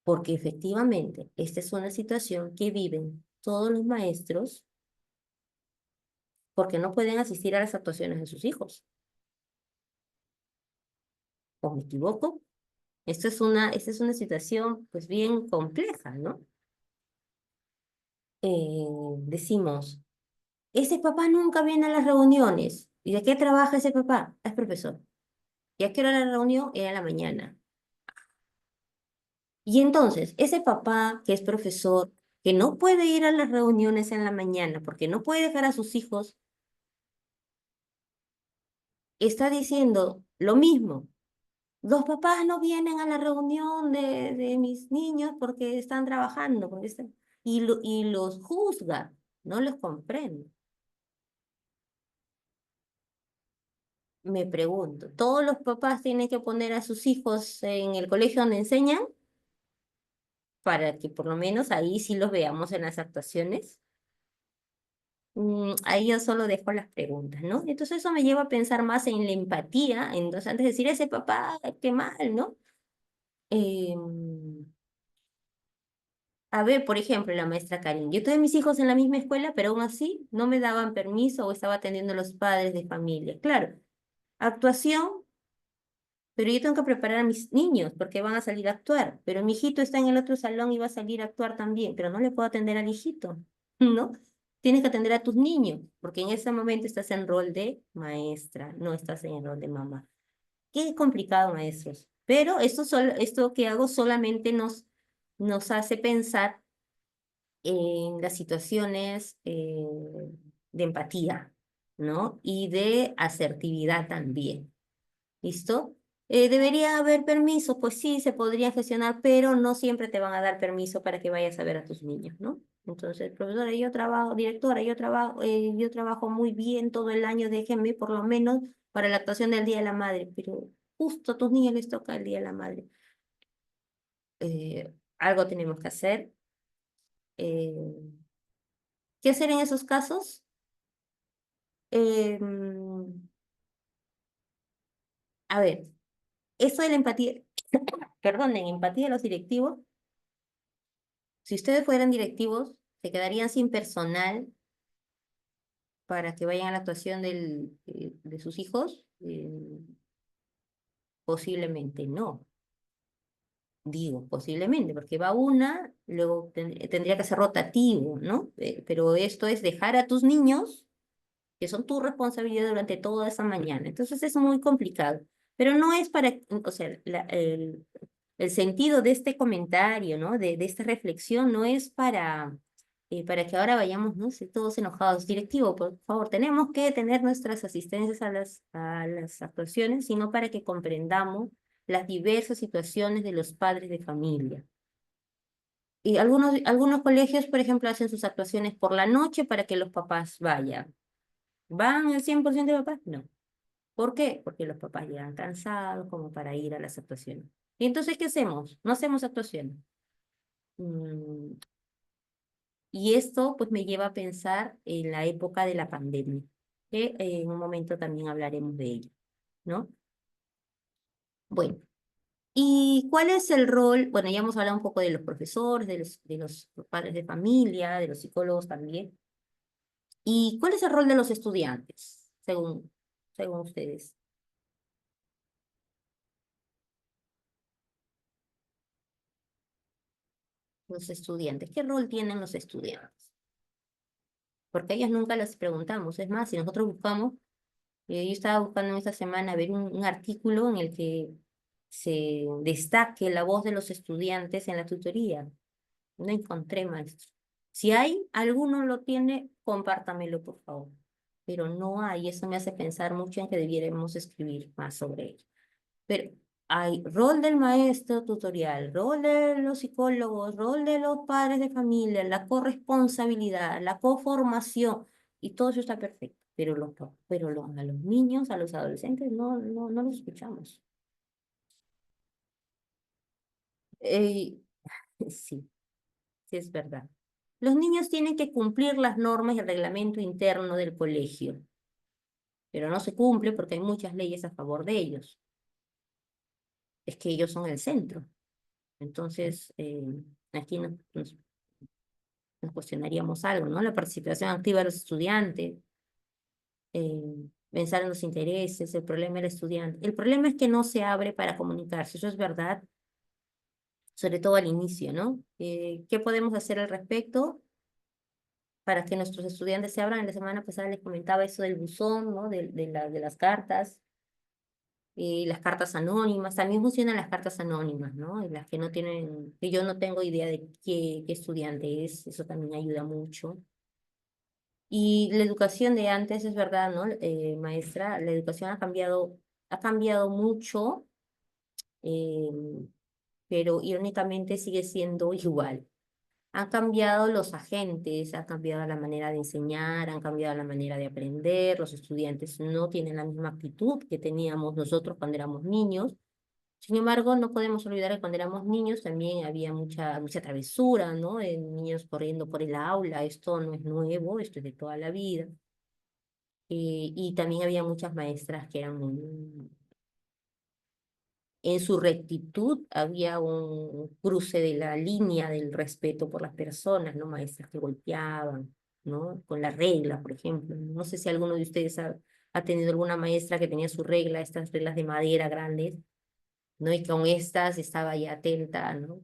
porque efectivamente esta es una situación que viven todos los maestros porque no pueden asistir a las actuaciones de sus hijos. ¿O me equivoco? Esta es una situación pues bien compleja, ¿no? Decimos, ese papá nunca viene a las reuniones. ¿Y de qué trabaja ese papá? Es profesor. ¿Y a qué hora la reunión? Era a la mañana. Y entonces, ese papá que es profesor, que no puede ir a las reuniones en la mañana porque no puede dejar a sus hijos, está diciendo lo mismo. Los papás no vienen a la reunión de mis niños porque están trabajando, y los juzga, no los comprende. Me pregunto, ¿todos los papás tienen que poner a sus hijos en el colegio donde enseñan para que por lo menos ahí sí los veamos en las actuaciones? Ahí yo solo dejo las preguntas, ¿no? Entonces eso me lleva a pensar más en la empatía, entonces antes de decir ese papá, qué mal, ¿no? Em, a ver, por ejemplo, la maestra Karin, yo tuve mis hijos en la misma escuela, pero aún así no me daban permiso o estaba atendiendo a los padres de familia. Claro, actuación, pero yo tengo que preparar a mis niños porque van a salir a actuar, pero mi hijito está en el otro salón y va a salir a actuar también, pero no le puedo atender al hijito, ¿no? Tienes que atender a tus niños, porque en ese momento estás en rol de maestra, no estás en el rol de mamá. Qué complicado, maestros. Pero esto que hago solamente nos hace pensar en las situaciones de empatía, ¿no? Y de asertividad también. ¿Listo? ¿Debería haber permiso? Pues sí, se podría gestionar, pero no siempre te van a dar permiso para que vayas a ver a tus niños, ¿no? Entonces, profesora, yo trabajo, directora, yo trabajo muy bien todo el año, déjenme por lo menos para la actuación del Día de la Madre, pero justo a tus niños les toca el Día de la Madre. Algo tenemos que hacer. Eh, ¿Qué hacer en esos casos? Em, a ver, eso de la empatía, perdón, en empatía de los directivos. Si ustedes fueran directivos, se quedarían sin personal para que vayan a la actuación de sus hijos. Posiblemente no. Digo, posiblemente, porque va una, luego tendría que ser rotativo, ¿no? Pero esto es dejar a tus niños, que son tu responsabilidad durante toda esa mañana. Entonces es muy complicado. Pero no es para, o sea, el sentido de este comentario, ¿no? De esta reflexión no es para que ahora vayamos, no sé, todos enojados. Directivo, por favor, tenemos que tener nuestras asistencias a las actuaciones, sino para que comprendamos las diversas situaciones de los padres de familia. Y algunos colegios, por ejemplo, hacen sus actuaciones por la noche para que los papás vayan. ¿Van el 100% de papás? No. ¿Por qué? Porque los papás llegan cansados como para ir a las actuaciones. ¿Y entonces qué hacemos? No hacemos actuaciones. Mm, Y esto pues me lleva a pensar en la época de la pandemia, que en un momento también hablaremos de ello, ¿no? Bueno, ¿y cuál es el rol? Bueno, ya hemos hablado un poco de los profesores, de los padres de familia, de los psicólogos también. ¿Y cuál es el rol de los estudiantes, según ustedes? Los estudiantes, ¿qué rol tienen los estudiantes? Porque a ellos nunca les preguntamos. Es más, si nosotros buscamos, yo estaba buscando esta semana ver un artículo en el que se destaque la voz de los estudiantes en la tutoría. No encontré, maestro. Si hay, alguno lo tiene, compártamelo, por favor. Pero no hay, eso me hace pensar mucho en que debiéramos escribir más sobre ello. Pero hay rol del maestro tutorial, rol de los psicólogos, rol de los padres de familia, la corresponsabilidad, la coformación, y todo eso está perfecto. Pero, a los niños, a los adolescentes, no los escuchamos. Eh, sí, sí es verdad. Los niños tienen que cumplir las normas y el reglamento interno del colegio, pero no se cumple porque hay muchas leyes a favor de ellos. Es que ellos son el centro. Entonces, aquí nos cuestionaríamos algo, ¿no? La participación activa de los estudiantes, pensar en los intereses, el problema del estudiante. El problema es que no se abre para comunicarse, eso es verdad, sobre todo al inicio, ¿no? ¿Qué podemos hacer al respecto para que nuestros estudiantes se abran? En la semana pasada les comentaba eso del buzón, ¿no? De las cartas. Las cartas anónimas, también funcionan las cartas anónimas, ¿no? Las que no tienen, que yo no tengo idea de qué estudiante es, eso también ayuda mucho. Y la educación de antes, es verdad, ¿no? Maestra, la educación ha cambiado mucho, eh, pero irónicamente sigue siendo igual. Han cambiado los agentes, ha cambiado la manera de enseñar, han cambiado la manera de aprender, los estudiantes no tienen la misma actitud que teníamos nosotros cuando éramos niños. Sin embargo, no podemos olvidar que cuando éramos niños también había mucha travesura, ¿no? Niños corriendo por el aula, esto no es nuevo, esto es de toda la vida. Y también había muchas maestras que eran muy... En su rectitud había un cruce de la línea del respeto por las personas, ¿no? Maestras que golpeaban, ¿no? Con la regla, por ejemplo. No sé si alguno de ustedes ha tenido alguna maestra que tenía su regla, estas reglas de madera grandes, ¿no? Y con estas estaba ya atenta, ¿no?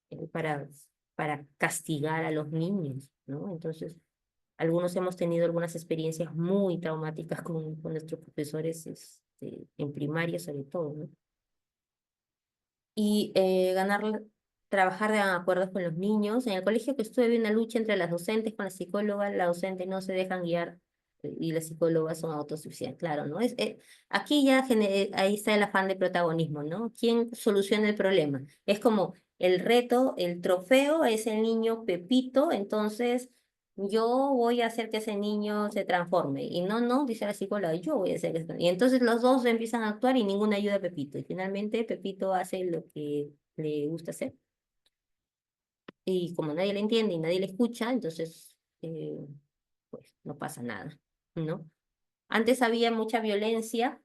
Eh, para, para castigar a los niños, ¿no? Entonces, algunos hemos tenido algunas experiencias muy traumáticas con nuestros profesores en primaria sobre todo, ¿no? Y trabajar de acuerdo con los niños. En el colegio que estuve había una lucha entre las docentes con la psicóloga, la docente no se dejan guiar y las psicólogas son autosuficientes, claro, ¿no? Aquí ya ahí está el afán de protagonismo, ¿no? ¿Quién soluciona el problema? Es como el reto, el trofeo es el niño Pepito, entonces yo voy a hacer que ese niño se transforme. Y no, dice la psicóloga, yo voy a hacer que se transforme. Y entonces los dos empiezan a actuar y ninguna ayuda a Pepito. Y finalmente Pepito hace lo que le gusta hacer. Y como nadie le entiende y nadie le escucha, entonces pues no pasa nada, ¿no? Antes había mucha violencia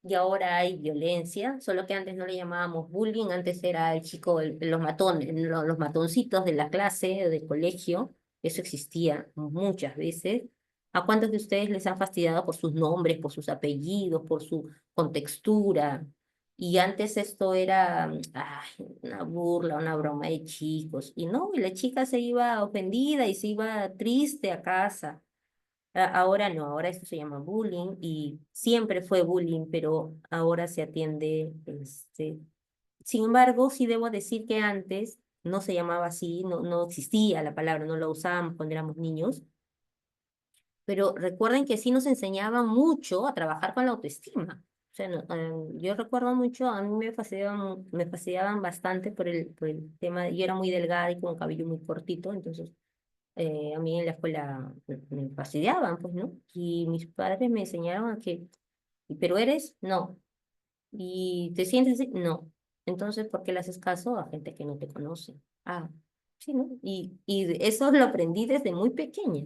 y ahora hay violencia, solo que antes no le llamábamos bullying, antes era el chico, los matones, los matoncitos de la clase, del colegio, eso existía muchas veces. ¿A cuántos de ustedes les han fastidiado por sus nombres, por sus apellidos, por su contextura? Y antes esto era ay, una burla, una broma de chicos. Y no, y la chica se iba ofendida y se iba triste a casa. Ahora no, ahora esto se llama bullying y siempre fue bullying, pero ahora se atiende, Sin embargo, sí debo decir que antes no se llamaba así, no existía la palabra, no la usábamos cuando éramos niños, pero recuerden que sí nos enseñaban mucho a trabajar con la autoestima. O sea, yo recuerdo mucho, a mí me fastidiaban bastante por el tema, yo era muy delgada y con cabello muy cortito, entonces a mí en la escuela me fastidiaban, pues, ¿no? Y mis padres me enseñaron a que, ¿pero eres? No. ¿Y te sientes así? No. Entonces, ¿por qué le haces caso a gente que no te conoce? Ah, sí, ¿no? Y eso lo aprendí desde muy pequeña.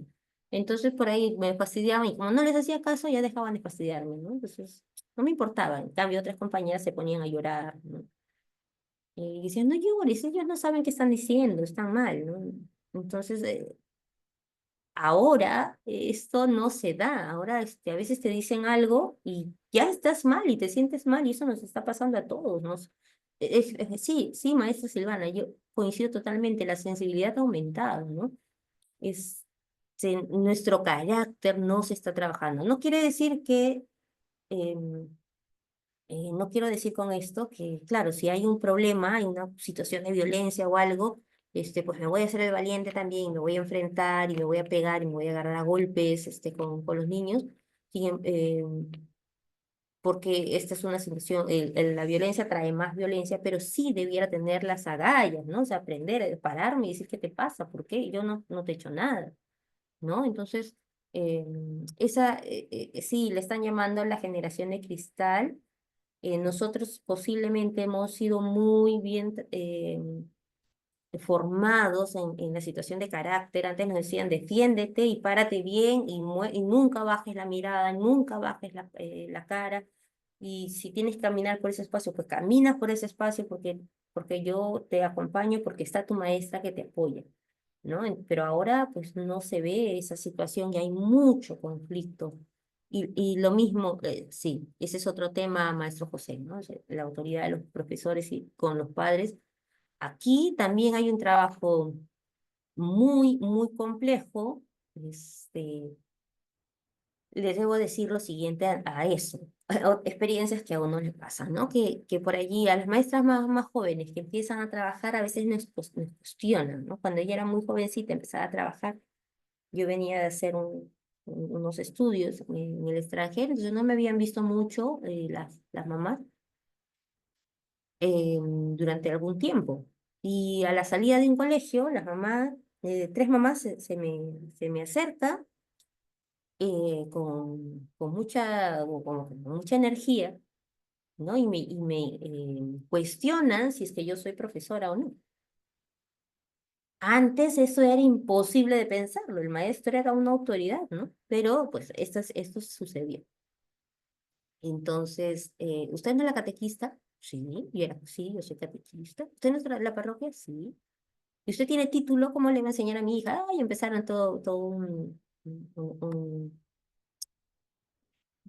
Entonces, por ahí me fastidiaban y como no les hacía caso, ya dejaban de fastidiarme, ¿no? Entonces, no me importaba. En cambio, otras compañeras se ponían a llorar, ¿no? Y decían, no llores, ellos no saben qué están diciendo, están mal, ¿no? Entonces, ahora esto no se da. Ahora a veces te dicen algo y ya estás mal y te sientes mal y eso nos está pasando a todos. Sí, sí, maestra Silvana, yo coincido totalmente, la sensibilidad ha aumentado, ¿no? Es, nuestro carácter no se está trabajando. No quiere decir que em, no quiero decir con esto que, claro, si hay un problema, hay una situación de violencia o algo, pues me voy a hacer el valiente también, me voy a enfrentar y me voy a pegar y me voy a agarrar a golpes con los niños, porque esta es una situación, la violencia trae más violencia, pero sí debiera tener las agallas, ¿no? O sea, aprender a pararme y decir qué te pasa, por qué, yo no te he hecho nada, ¿no? Entonces, sí, le están llamando la generación de cristal. Nosotros posiblemente hemos sido muy bien formados en la situación de carácter. Antes nos decían, defiéndete y párate bien y nunca bajes la mirada, nunca bajes la cara. Y si tienes que caminar por ese espacio, pues caminas por ese espacio porque yo te acompaño, porque está tu maestra que te apoya, ¿no? Pero ahora pues no se ve esa situación y hay mucho conflicto. Y lo mismo, sí, ese es otro tema, maestro José, ¿no? O sea, la autoridad de los profesores y con los padres. Aquí también hay un trabajo muy complejo. Este, Les debo decir lo siguiente a eso, experiencias que a uno le pasan, ¿no? Que por allí a las maestras más jóvenes que empiezan a trabajar a veces nos cuestionan, ¿no? Cuando ella era muy jovencita, empezaba a trabajar, yo venía de hacer unos estudios en el extranjero, entonces no me habían visto mucho las mamás durante algún tiempo. Y a la salida de un colegio, las mamás, tres mamás se me acerca con mucha energía, ¿no? Y me cuestionan si es que yo soy profesora o no. Antes eso era imposible de pensarlo, el maestro era una autoridad, ¿no? Pero pues esto sucedió. Entonces, ¿usted no es la catequista? Sí, y era, sí, yo soy catequista. ¿Usted no es de la parroquia? Sí. ¿Y usted tiene título? ¿Cómo le va a enseñar a mi hija? Ay, empezaron todo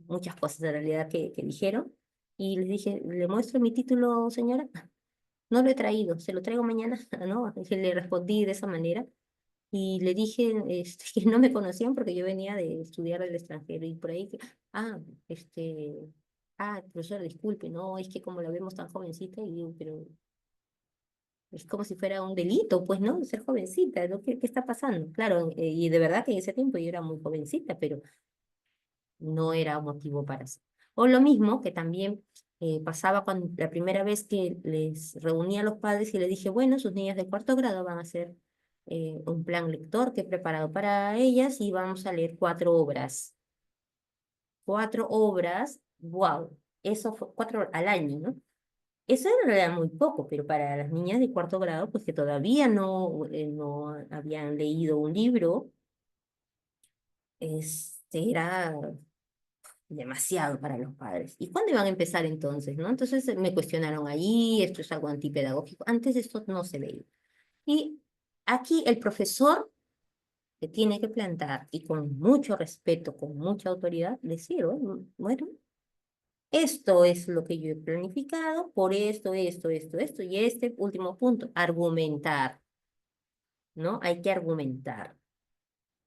muchas cosas de realidad que dijeron. Y les dije, ¿le muestro mi título, señora? No lo he traído, se lo traigo mañana, ¿no? Y le respondí de esa manera. Y le dije que no me conocían porque yo venía de estudiar del extranjero y por ahí, ah, profesor, disculpe, no, es que como la vemos tan jovencita, y digo, pero es como si fuera un delito, pues, ¿no? Ser jovencita, ¿no? ¿Qué está pasando? Claro, y de verdad que en ese tiempo yo era muy jovencita, pero no era motivo para eso. O lo mismo que también pasaba cuando la primera vez que les reuní a los padres y les dije, bueno, sus niñas de cuarto grado van a hacer un plan lector que he preparado para ellas y vamos a leer 4 obras. 4 obras, wow, eso fue 4 al año, ¿no? Eso en realidad muy poco, pero para las niñas de cuarto grado, pues que todavía no habían leído un libro, era demasiado para los padres. ¿Y cuándo iban a empezar entonces, no? Entonces me cuestionaron allí, esto es algo antipedagógico. Antes esto no se veía. Y aquí el profesor que tiene que plantar y con mucho respeto, con mucha autoridad, decir, bueno, esto es lo que yo he planificado por esto, y este último punto, argumentar, ¿no? Hay que argumentar.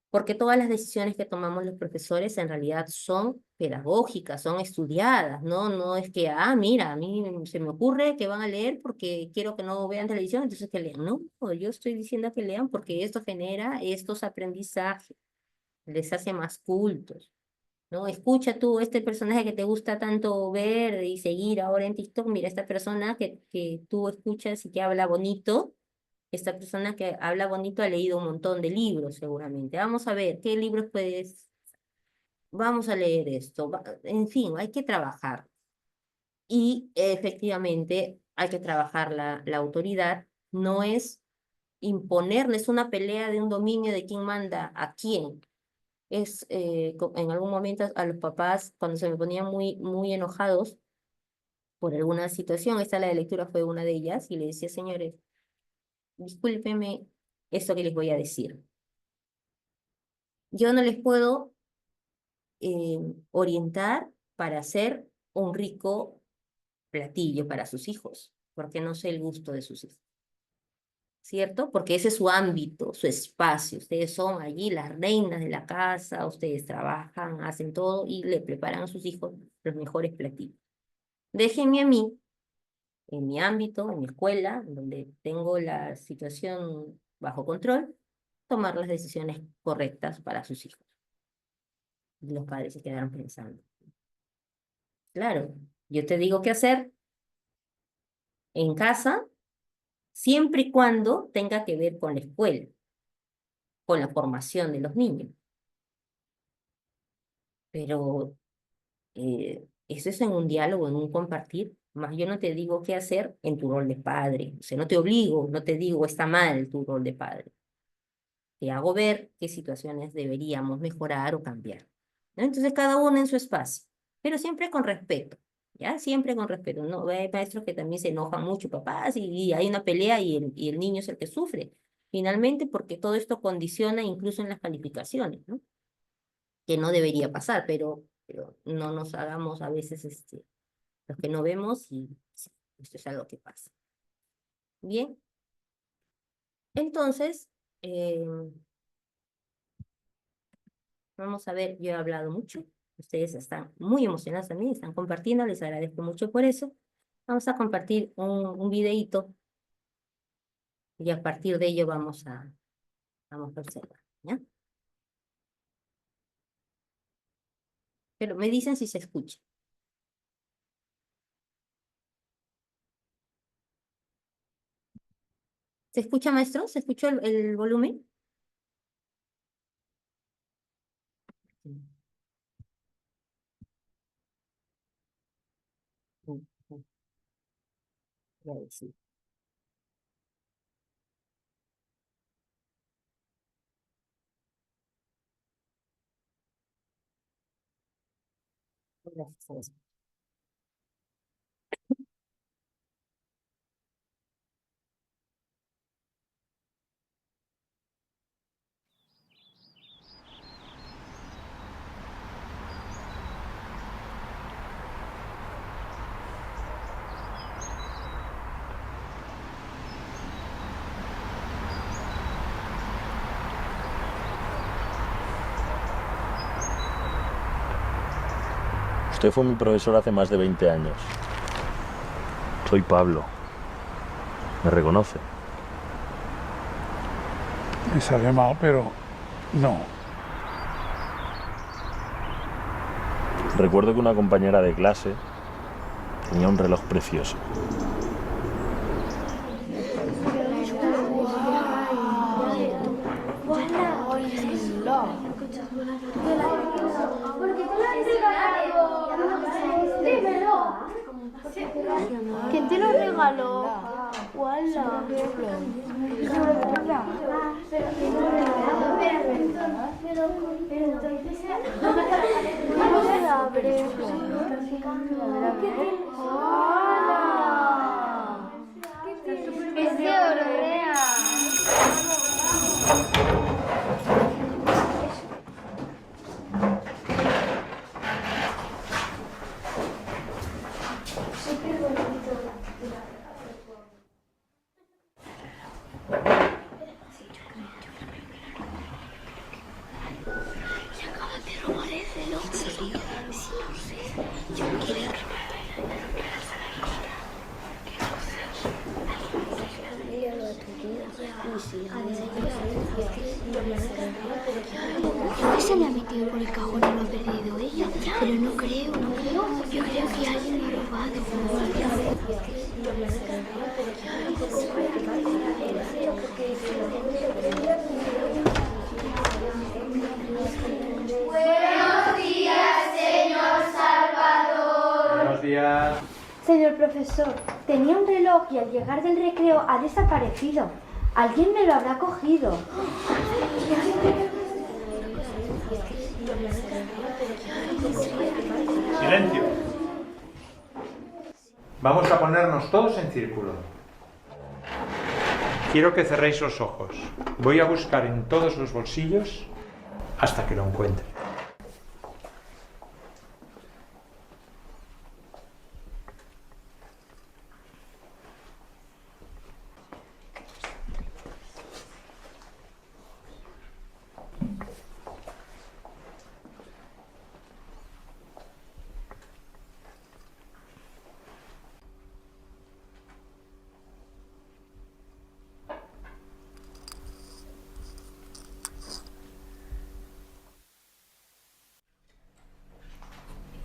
Porque todas las decisiones que tomamos los profesores en realidad son pedagógicas, son estudiadas, ¿no? No es que, mira, a mí se me ocurre que van a leer porque quiero que no vean televisión, entonces que lean. No, yo estoy diciendo que lean porque esto genera estos aprendizajes, les hace más cultos, ¿no? Escucha tú este personaje que te gusta tanto ver y seguir ahora en TikTok, mira, esta persona que tú escuchas y que habla bonito, esta persona que habla bonito ha leído un montón de libros seguramente. Vamos a ver, ¿qué libros puedes? Vamos a leer esto. En fin, hay que trabajar. Y efectivamente hay que trabajar la autoridad. No es imponerles una pelea de un dominio de quién manda a quién. En algún momento a los papás, cuando se me ponían muy enojados por alguna situación, esta la de lectura fue una de ellas, y le decía, señores, discúlpenme esto que les voy a decir. yo no les puedo orientar para hacer un rico platillo para sus hijos, porque no sé el gusto de sus hijos, ¿cierto? Porque ese es su ámbito, su espacio. Ustedes son allí las reinas de la casa, ustedes trabajan, hacen todo y le preparan a sus hijos los mejores platillos. Déjenme a mí, en mi ámbito, en mi escuela, donde tengo la situación bajo control, tomar las decisiones correctas para sus hijos. Y los padres se quedaron pensando. Claro, yo te digo qué hacer en casa, siempre y cuando tenga que ver con la escuela, con la formación de los niños. Pero eso es en un diálogo, en un compartir. Más yo no te digo qué hacer en tu rol de padre. O sea, no te obligo, no te digo está mal tu rol de padre. Te hago ver qué situaciones deberíamos mejorar o cambiar, ¿no? Entonces, cada uno en su espacio, pero siempre con respeto, ¿ya? Siempre con respeto. No, hay maestros que también se enojan mucho, papás, y hay una pelea y el niño es el que sufre, finalmente, porque todo esto condiciona incluso en las calificaciones, ¿no? Que no debería pasar, pero no nos hagamos a veces los que no vemos y sí, esto es algo que pasa. Bien, entonces, vamos a ver, yo he hablado mucho, ustedes están muy emocionados también, están compartiendo, les agradezco mucho por eso. Vamos a compartir un videíto y a partir de ello vamos a observar, ¿ya? Pero me dicen si se escucha. ¿Se escucha, maestro? ¿Se escuchó el volumen? Sí. Sí. Gracias. Usted fue mi profesor hace más de 20 años. Soy Pablo. ¿Me reconoce? Me sabe mal, pero no. Recuerdo que una compañera de clase tenía un reloj precioso. ¿Quién te lo regaló? ¡Wala! ¿Cómo se abre? ¡Hola! ¡Es de Orea! Creo que se le ha metido por el cajón y lo ha perdido ella, pero no creo. Yo creo que alguien lo ha robado. Buenos días, señor Salvador. Buenos días. Señor profesor, tenía un reloj y al llegar del recreo ha desaparecido. Alguien me lo habrá cogido. Silencio. Vamos a ponernos todos en círculo. Quiero que cerréis los ojos. Voy a buscar en todos los bolsillos hasta que lo encuentre.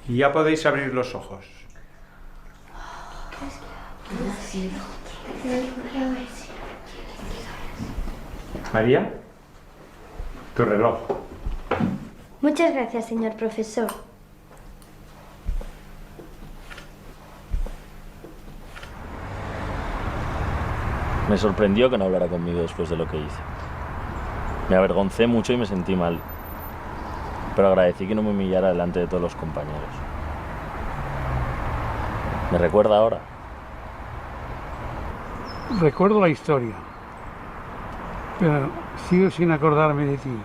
Y ya podéis abrir los ojos. María, tu reloj. Muchas gracias, señor profesor. Me sorprendió que no hablara conmigo después de lo que hice. Me avergoncé mucho y me sentí mal. Pero agradecí que no me humillara delante de todos los compañeros. ¿Me recuerda ahora? Recuerdo la historia, pero sigo sin acordarme de ti.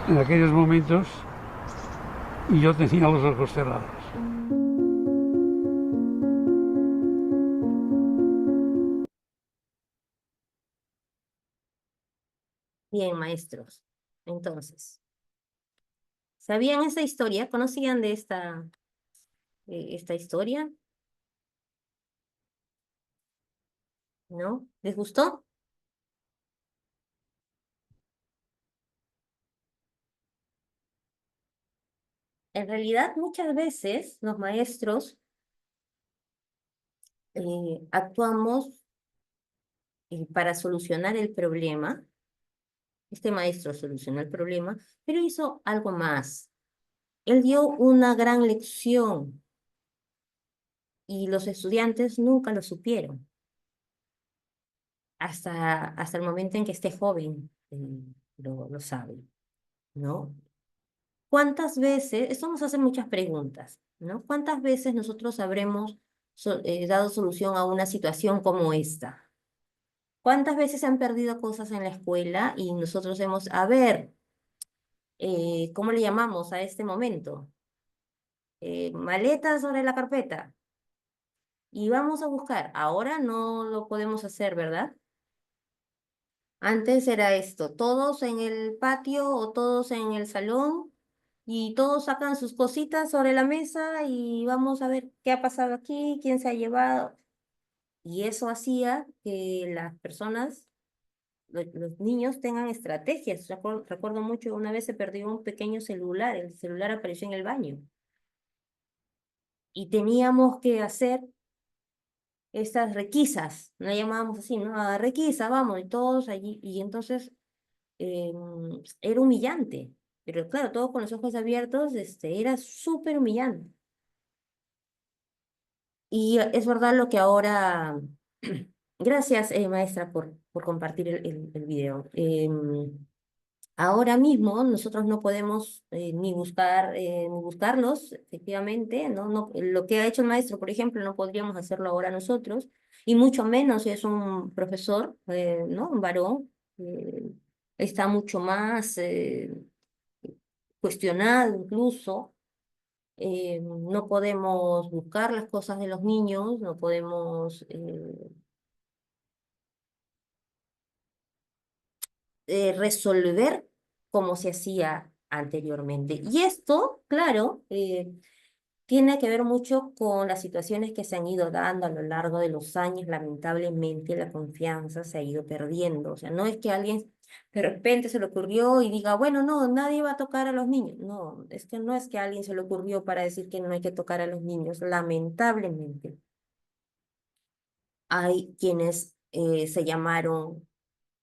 En aquellos momentos yo tenía los ojos cerrados. Bien, maestros. Entonces, ¿sabían esta historia? ¿Conocían de esta historia? ¿No? ¿Les gustó? En realidad, muchas veces los maestros actuamos para solucionar el problema. Este maestro solucionó el problema, pero hizo algo más. Él dio una gran lección y los estudiantes nunca lo supieron. Hasta el momento en que este joven lo sabe, ¿no? ¿Cuántas veces, esto nos hace muchas preguntas, ¿no? ¿Cuántas veces nosotros habremos dado solución a una situación como esta? ¿Cuántas veces se han perdido cosas en la escuela y nosotros hemos, a ver, ¿cómo le llamamos a este momento? Maleta sobre la carpeta. Y vamos a buscar. Ahora no lo podemos hacer, ¿verdad? Antes era esto, todos en el patio o todos en el salón y todos sacan sus cositas sobre la mesa y vamos a ver qué ha pasado aquí, quién se ha llevado. Y eso hacía que las personas, los niños tengan estrategias. Recuerdo mucho, una vez se perdió un pequeño celular, el celular apareció en el baño. Y teníamos que hacer estas requisas, no llamábamos así, ¿no? Ah, requisa, vamos, y todos allí, y entonces era humillante, pero claro, todos con los ojos abiertos, era súper humillante. Y es verdad lo que ahora, gracias maestra por compartir el video. Ahora mismo nosotros no podemos ni buscarlos, efectivamente, ¿no? Lo que ha hecho el maestro, por ejemplo, no podríamos hacerlo ahora nosotros, y mucho menos si es un profesor, ¿no? Un varón, está mucho más cuestionado incluso. No podemos buscar las cosas de los niños, no podemos resolver como se hacía anteriormente. Y esto, claro, tiene que ver mucho con las situaciones que se han ido dando a lo largo de los años. Lamentablemente, la confianza se ha ido perdiendo. O sea, no es que alguien de repente se le ocurrió y diga, bueno, no, nadie va a tocar a los niños. No, es que no es que a alguien se le ocurrió para decir que no hay que tocar a los niños. Lamentablemente, hay quienes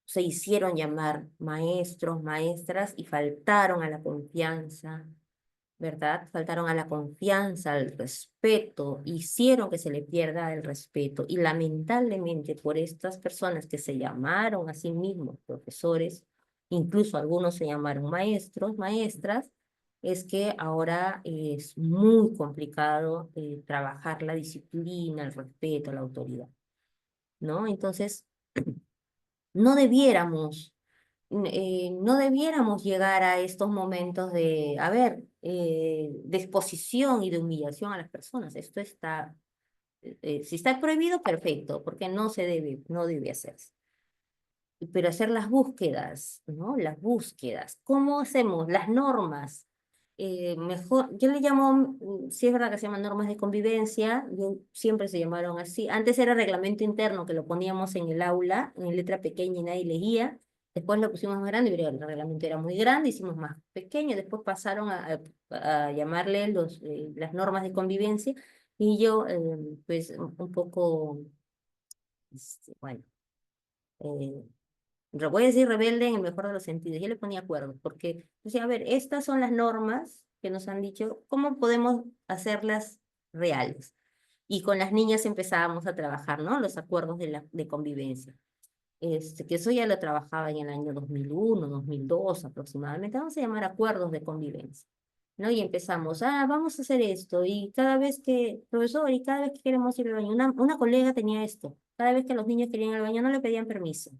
se hicieron llamar maestros, maestras y faltaron a la confianza, ¿verdad? Faltaron a la confianza, al respeto, hicieron que se le pierda el respeto. Y lamentablemente por estas personas que se llamaron a sí mismos profesores, incluso algunos se llamaron maestros, maestras, es que ahora es muy complicado trabajar la disciplina, el respeto, la autoridad, ¿no? Entonces, no debiéramos no debiéramos llegar a estos momentos de, a ver, de exposición y de humillación a las personas. Esto está, si está prohibido, perfecto, porque no se debe, no debe hacerse. Pero hacer las búsquedas, ¿no? Las búsquedas. ¿Cómo hacemos? Las normas. Mejor, yo le llamo, si es verdad que se llaman normas de convivencia, siempre se llamaron así. Antes era reglamento interno que lo poníamos en el aula, en letra pequeña y nadie leía. Después lo pusimos más grande, pero el reglamento era muy grande, hicimos más pequeño. Después pasaron a llamarle las normas de convivencia. Y yo, pues, un poco, bueno, eh, voy a decir rebelde en el mejor de los sentidos. Yo le ponía acuerdo, porque decía, a ver, estas son las normas que nos han dicho, ¿cómo podemos hacerlas reales? Y con las niñas empezábamos a trabajar, ¿no? Los acuerdos de convivencia. Que eso ya lo trabajaba en el año 2001, 2002 aproximadamente. Vamos a llamar acuerdos de convivencia, ¿no? Y empezamos, vamos a hacer esto. Y cada vez que, profesor, y cada vez que queremos ir al baño, una colega tenía esto. Cada vez que los niños querían ir al baño, no le pedían permiso.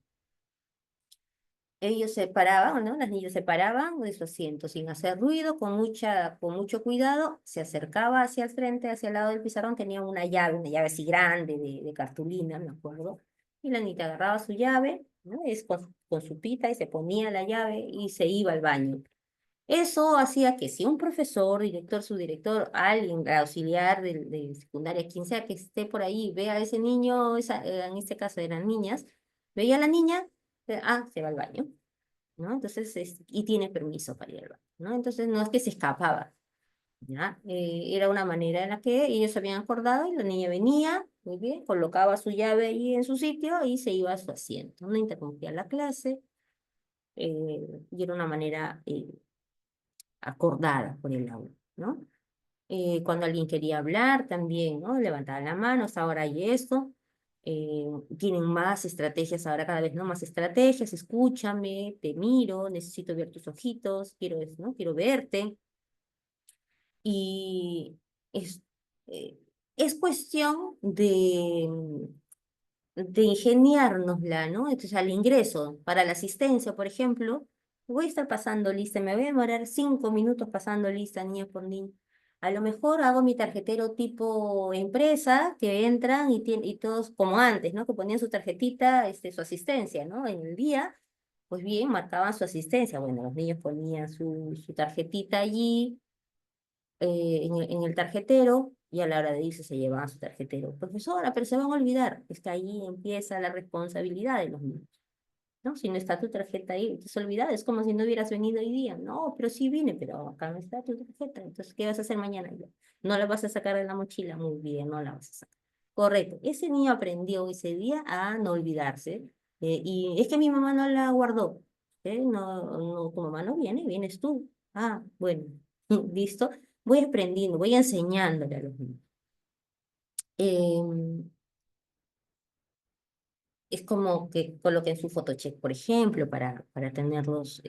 Ellos se paraban, ¿no? Las niñas se paraban de su asiento sin hacer ruido, con mucho cuidado, se acercaba hacia el frente, hacia el lado del pizarrón, tenía una llave así grande de cartulina, me acuerdo, y la niña agarraba su llave, ¿no? Con su pita y se ponía la llave y se iba al baño. Eso hacía que si un profesor, director, subdirector, alguien, auxiliar de secundaria, quien sea que esté por ahí, ve a ese niño, en este caso eran niñas, veía a la niña, se va al baño, ¿no? Entonces, y tiene permiso para ir al baño, ¿no? Entonces, no es que se escapaba, ¿ya? Era una manera en la que ellos habían acordado y la niña venía, muy bien, colocaba su llave ahí en su sitio y se iba a su asiento, no interrumpía la clase, y era una manera acordada por el aula, ¿no? Cuando alguien quería hablar también, ¿no? Levantaban la mano, hasta ahora hay esto. Tienen más estrategias ahora, cada vez no más estrategias. Escúchame, te miro, necesito ver tus ojitos, quiero eso, ¿no? Quiero verte. Y es, eh, es cuestión de ingeniárnosla, ¿no? Entonces, al ingreso, para la asistencia, por ejemplo, voy a estar pasando lista, me voy a demorar 5 minutos pasando lista, niña por niña. A lo mejor hago mi tarjetero tipo empresa, que entran y todos como antes, ¿no? Que ponían su tarjetita, su asistencia, ¿no? En el día, pues bien, marcaban su asistencia. Bueno, los niños ponían su tarjetita allí, en el tarjetero, y a la hora de irse se llevaban su tarjetero. Profesora, pero se van a olvidar. Es que ahí empieza la responsabilidad de los niños, ¿no? Si no está tu tarjeta ahí, te has olvidado, es como si no hubieras venido hoy día. No, pero sí vine, pero acá no está tu tarjeta. Entonces, ¿qué vas a hacer mañana? No la vas a sacar de la mochila. Muy bien, no la vas a sacar. Correcto. Ese niño aprendió ese día a no olvidarse. Y es que mi mamá no la guardó. No, no, tu mamá no viene, vienes tú. Bueno, listo. Voy aprendiendo, voy enseñándole a los niños. Em, es como que coloquen su photocheck, por ejemplo, para tenerlos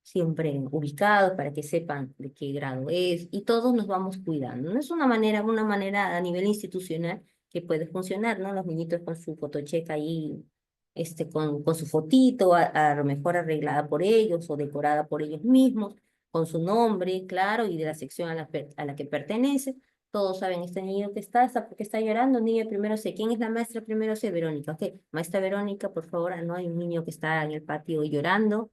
siempre ubicados, para que sepan de qué grado es, y todos nos vamos cuidando. No es una manera a nivel institucional que puede funcionar, ¿no? Los niñitos con su photocheck ahí, con su fotito, a lo mejor arreglada por ellos o decorada por ellos mismos, con su nombre, claro, y de la sección a la que pertenece. Todos saben, este niño que está porque está llorando, niño de primero C. ¿Quién es la maestra primero C? Verónica. Ok, maestra Verónica, por favor, no hay un niño que está en el patio llorando,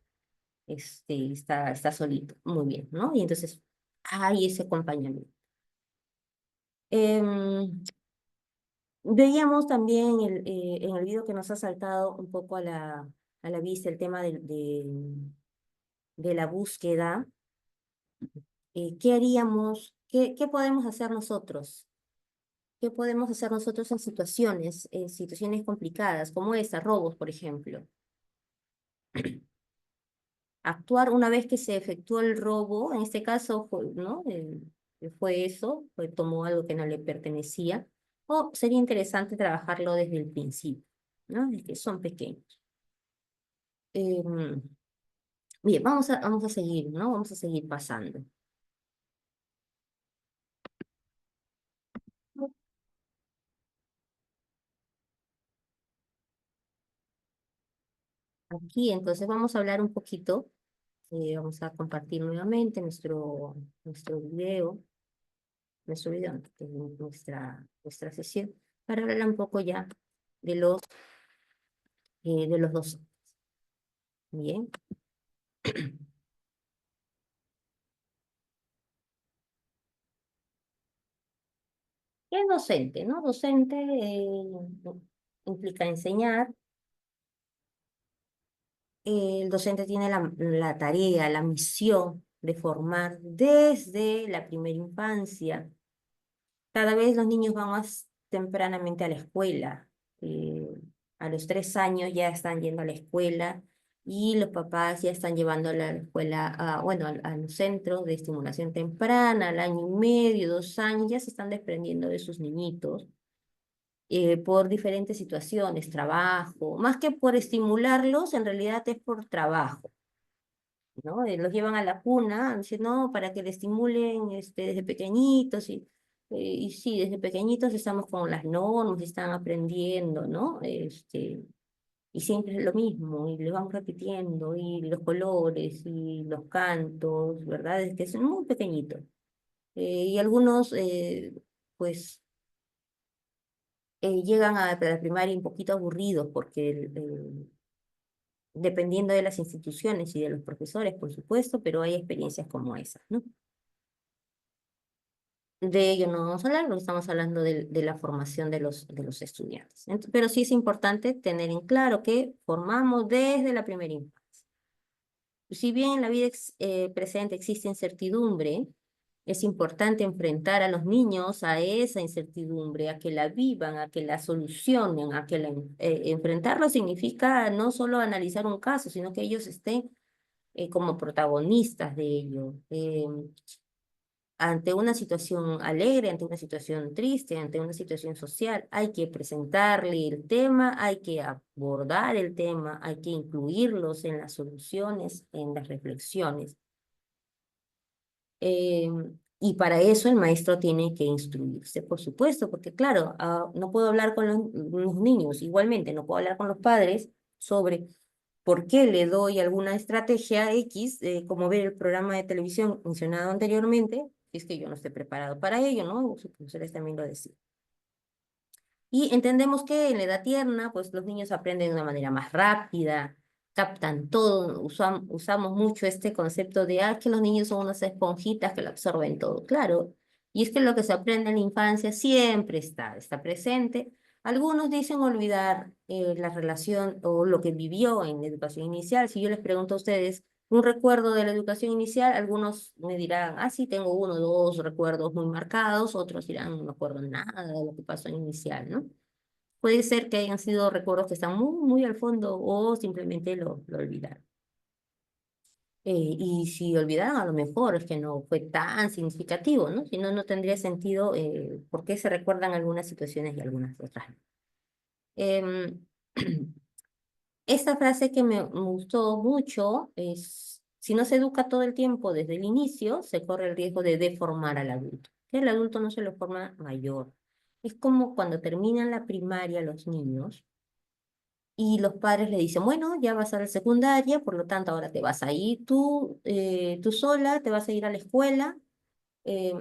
está solito. Muy bien, ¿no? Y entonces hay ese acompañamiento. Em, Veíamos también en el video que nos ha saltado un poco a la vista el tema de la búsqueda. ¿Qué haríamos? ¿Qué podemos hacer nosotros? ¿Qué podemos hacer nosotros en situaciones complicadas, como esta, robos, por ejemplo? Actuar una vez que se efectuó el robo, en este caso, ¿no? Fue eso, tomó algo que no le pertenecía, o sería interesante trabajarlo desde el principio, ¿no? Desde que son pequeños. Em, Bien, vamos a seguir, ¿no? Vamos a seguir pasando. Aquí, entonces vamos a hablar un poquito, vamos a compartir nuevamente nuestro video, nuestra sesión, para hablar un poco ya de los docentes. Bien. ¿Qué es docente, no? Docente implica enseñar. El docente tiene la tarea, la misión de formar desde la primera infancia. Cada vez los niños van más tempranamente a la escuela. A los 3 años ya están yendo a la escuela y los papás ya están llevando a la escuela, bueno, al centro de estimulación temprana, al 1 año y medio, 2 años, ya se están desprendiendo de sus niñitos por diferentes situaciones, trabajo, más que por estimularlos, en realidad es por trabajo, ¿no? Los llevan a la cuna, dicen, no, para que le estimulen desde pequeñitos, y sí, desde pequeñitos estamos con las normas, están aprendiendo, ¿no? Y siempre es lo mismo, y le vamos repitiendo, y los colores, y los cantos, ¿verdad? Es que son muy pequeñitos. Y algunos, pues, llegan a la primaria un poquito aburridos porque dependiendo de las instituciones y de los profesores, por supuesto, pero hay experiencias como esas, ¿no? De ello no vamos a hablar, porque estamos hablando de la formación de los estudiantes. Pero sí es importante tener en claro que formamos desde la primera infancia. Si bien en la vida presente existe incertidumbre, es importante enfrentar a los niños a esa incertidumbre, a que la vivan, a que la solucionen, enfrentarlo significa no solo analizar un caso, sino que ellos estén como protagonistas de ello. Ante una situación alegre, ante una situación triste, ante una situación social, hay que presentarle el tema, hay que abordar el tema, hay que incluirlos en las soluciones, en las reflexiones. Y para eso el maestro tiene que instruirse, por supuesto, porque claro, no puedo hablar con los niños, igualmente no puedo hablar con los padres sobre por qué le doy alguna estrategia X, como ver el programa de televisión mencionado anteriormente, si es que yo no esté preparado para ello, ¿no? Sus profesores también lo decían. Y entendemos que en la edad tierna, pues los niños aprenden de una manera más rápida, captan todo, usamos mucho este concepto de que los niños son unas esponjitas que lo absorben todo, claro. Y es que lo que se aprende en la infancia siempre está presente. Algunos dicen olvidar la relación o lo que vivió en la educación inicial. Si yo les pregunto a ustedes un recuerdo de la educación inicial, algunos me dirán, sí, tengo 1 o 2 recuerdos muy marcados, otros dirán, no me acuerdo nada de lo que pasó en inicial, ¿no? Puede ser que hayan sido recuerdos que están muy, muy al fondo o simplemente lo olvidaron. Y si olvidaron, a lo mejor es que no fue tan significativo, ¿no? Si no, no tendría sentido por qué se recuerdan algunas situaciones y algunas otras no. Esta frase que me gustó mucho es, si no se educa todo el tiempo desde el inicio, se corre el riesgo de deformar al adulto. Que el adulto no se lo forma mayor. Es como cuando terminan la primaria los niños y los padres le dicen, bueno, ya vas a la secundaria, por lo tanto ahora te vas a ir tú sola, te vas a ir a la escuela, eh,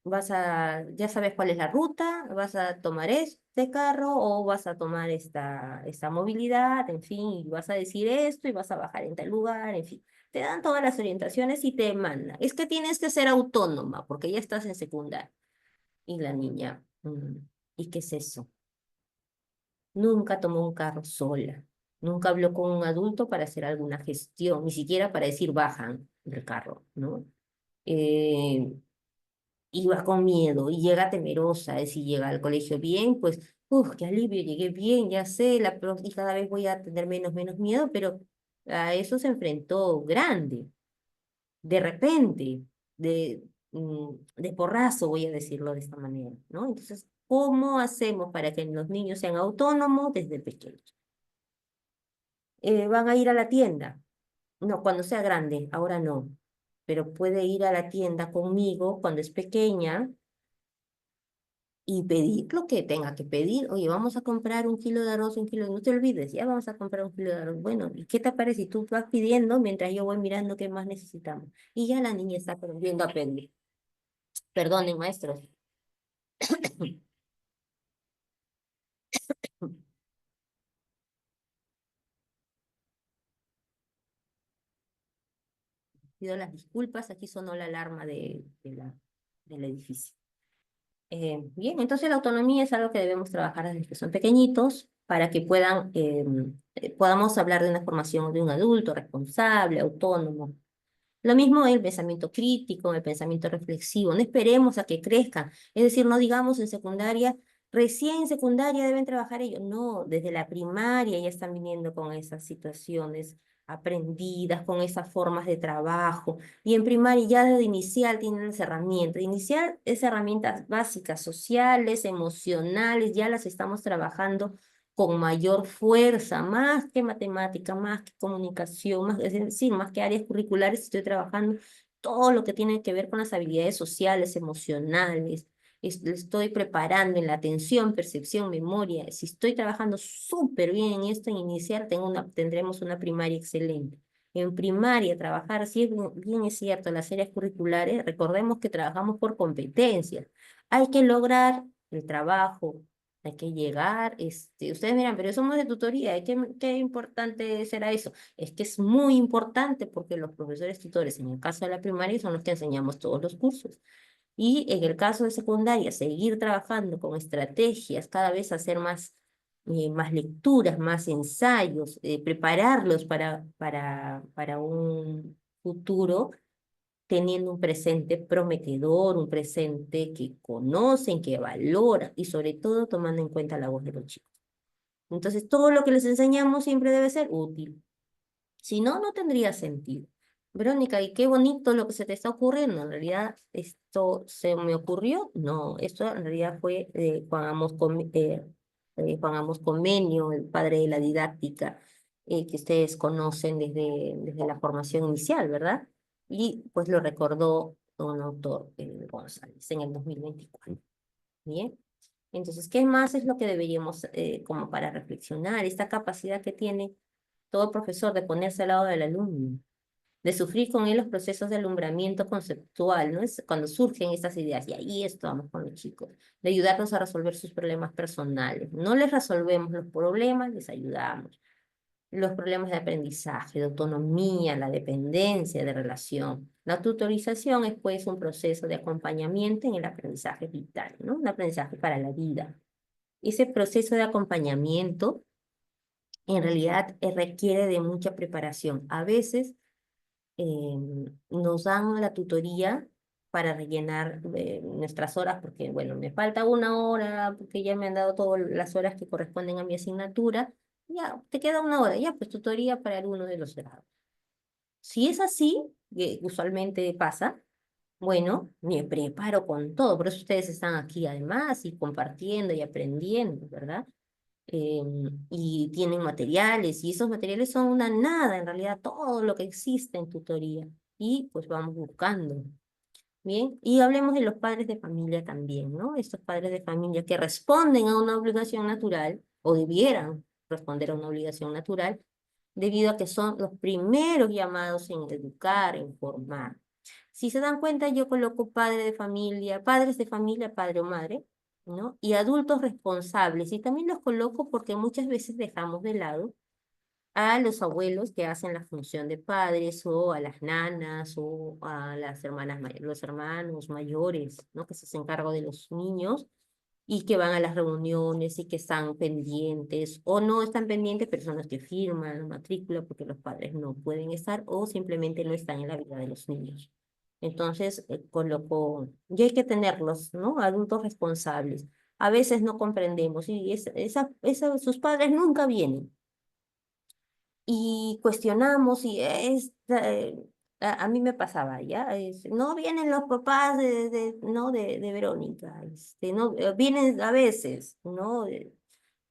ya sabes cuál es la ruta, vas a tomar este carro o vas a tomar esta movilidad, en fin, y vas a decir esto y vas a bajar en tal lugar, en fin. Te dan todas las orientaciones y te mandan. Es que tienes que ser autónoma porque ya estás en secundaria. Y la niña, ¿y qué es eso? Nunca tomó un carro sola. Nunca habló con un adulto para hacer alguna gestión, ni siquiera para decir bajan del carro, ¿no? Iba con miedo y llega temerosa, si llega al colegio bien, pues, qué alivio, llegué bien, ya sé, y cada vez voy a tener menos miedo, pero a eso se enfrentó grande, de repente, de porrazo, voy a decirlo de esta manera, ¿no? Entonces, ¿cómo hacemos para que los niños sean autónomos desde pequeños? Van a ir a la tienda. No, cuando sea grande, ahora no. Pero puede ir a la tienda conmigo cuando es pequeña y pedir lo que tenga que pedir. Oye, vamos a comprar 1 kilo de arroz, 1 kilo, no te olvides, ya vamos a comprar 1 kilo de arroz. Bueno, ¿y qué te parece si tú vas pidiendo mientras yo voy mirando qué más necesitamos? Y ya la niña está aprendiendo a pedir. Perdonen, maestros. Pido las disculpas, aquí sonó la alarma del edificio. Bien, entonces la autonomía es algo que debemos trabajar desde que son pequeñitos para que podamos hablar de una formación de un adulto responsable, autónomo. Lo mismo el pensamiento crítico, el pensamiento reflexivo. No esperemos a que crezcan. Es decir, no digamos en secundaria, recién en secundaria deben trabajar ellos. No, desde la primaria ya están viniendo con esas situaciones aprendidas, con esas formas de trabajo. Y en primaria ya desde inicial tienen las herramientas. Inicial es herramientas básicas, sociales, emocionales, ya las estamos trabajando con mayor fuerza, más que matemática, más que comunicación, más, es decir, más que áreas curriculares, estoy trabajando todo lo que tiene que ver con las habilidades sociales, emocionales. Estoy preparando en la atención, percepción, memoria. Si estoy trabajando súper bien en esto, en iniciar, tendremos una primaria excelente. En primaria, trabajar, si bien es cierto, las áreas curriculares, recordemos que trabajamos por competencias. Hay que lograr el trabajo, hay que llegar, ustedes miran, pero somos de tutoría, ¿qué importante será eso? Es que es muy importante porque los profesores tutores, en el caso de la primaria, son los que enseñamos todos los cursos. Y en el caso de secundaria, seguir trabajando con estrategias, cada vez hacer más lecturas, más ensayos, prepararlos para un futuro teniendo un presente prometedor, un presente que conocen, que valoran y sobre todo tomando en cuenta la voz de los chicos. Entonces, todo lo que les enseñamos siempre debe ser útil. Si no, no tendría sentido. Verónica, y qué bonito lo que se te está ocurriendo. En realidad, esto se me ocurrió. No, esto en realidad fue Juan Amos Comenio, el padre de la didáctica, que ustedes conocen desde la formación inicial, ¿verdad? Y pues lo recordó un autor, González, en el 2024. Bien. Entonces, ¿qué más es lo que deberíamos, como para reflexionar? Esta capacidad que tiene todo profesor de ponerse al lado del alumno, de sufrir con él los procesos de alumbramiento conceptual, ¿no? Es cuando surgen estas ideas, y ahí estamos con los chicos, de ayudarnos a resolver sus problemas personales. No les resolvemos los problemas, les ayudamos. Los problemas de aprendizaje, de autonomía, la dependencia, de relación. La tutorización es pues un proceso de acompañamiento en el aprendizaje vital, ¿no? Un aprendizaje para la vida. Ese proceso de acompañamiento en realidad requiere de mucha preparación. A veces nos dan la tutoría para rellenar nuestras horas, porque bueno, me falta 1 hora, porque ya me han dado todas las horas que corresponden a mi asignatura, ya, te queda 1 hora, ya, pues tutoría para alguno de los grados. Si es así, que usualmente pasa, bueno, me preparo con todo, por eso ustedes están aquí además y compartiendo y aprendiendo, ¿verdad? Y tienen materiales, y esos materiales son una nada, en realidad, todo lo que existe en tutoría. Y pues vamos buscando. Bien, y hablemos de los padres de familia también, ¿no? Estos padres de familia que responden a una obligación natural, o debieran responder a una obligación natural, debido a que son los primeros llamados en educar, en formar. Si se dan cuenta, yo coloco padres de familia, padre o madre, ¿no? Y adultos responsables. Y también los coloco porque muchas veces dejamos de lado a los abuelos que hacen la función de padres, o a las nanas, o a las los hermanos mayores, ¿no? Que se hacen cargo de los niños y que van a las reuniones y que están pendientes, o no están pendientes, pero son los que firman la matrícula porque los padres no pueden estar o simplemente no están en la vida de los niños. Entonces, y hay que tenerlos, ¿no? Adultos responsables. A veces no comprendemos y sus padres nunca vienen. Y cuestionamos y a mí me pasaba, ¿ya? No vienen los papás no, de Verónica, no, vienen a veces, ¿no?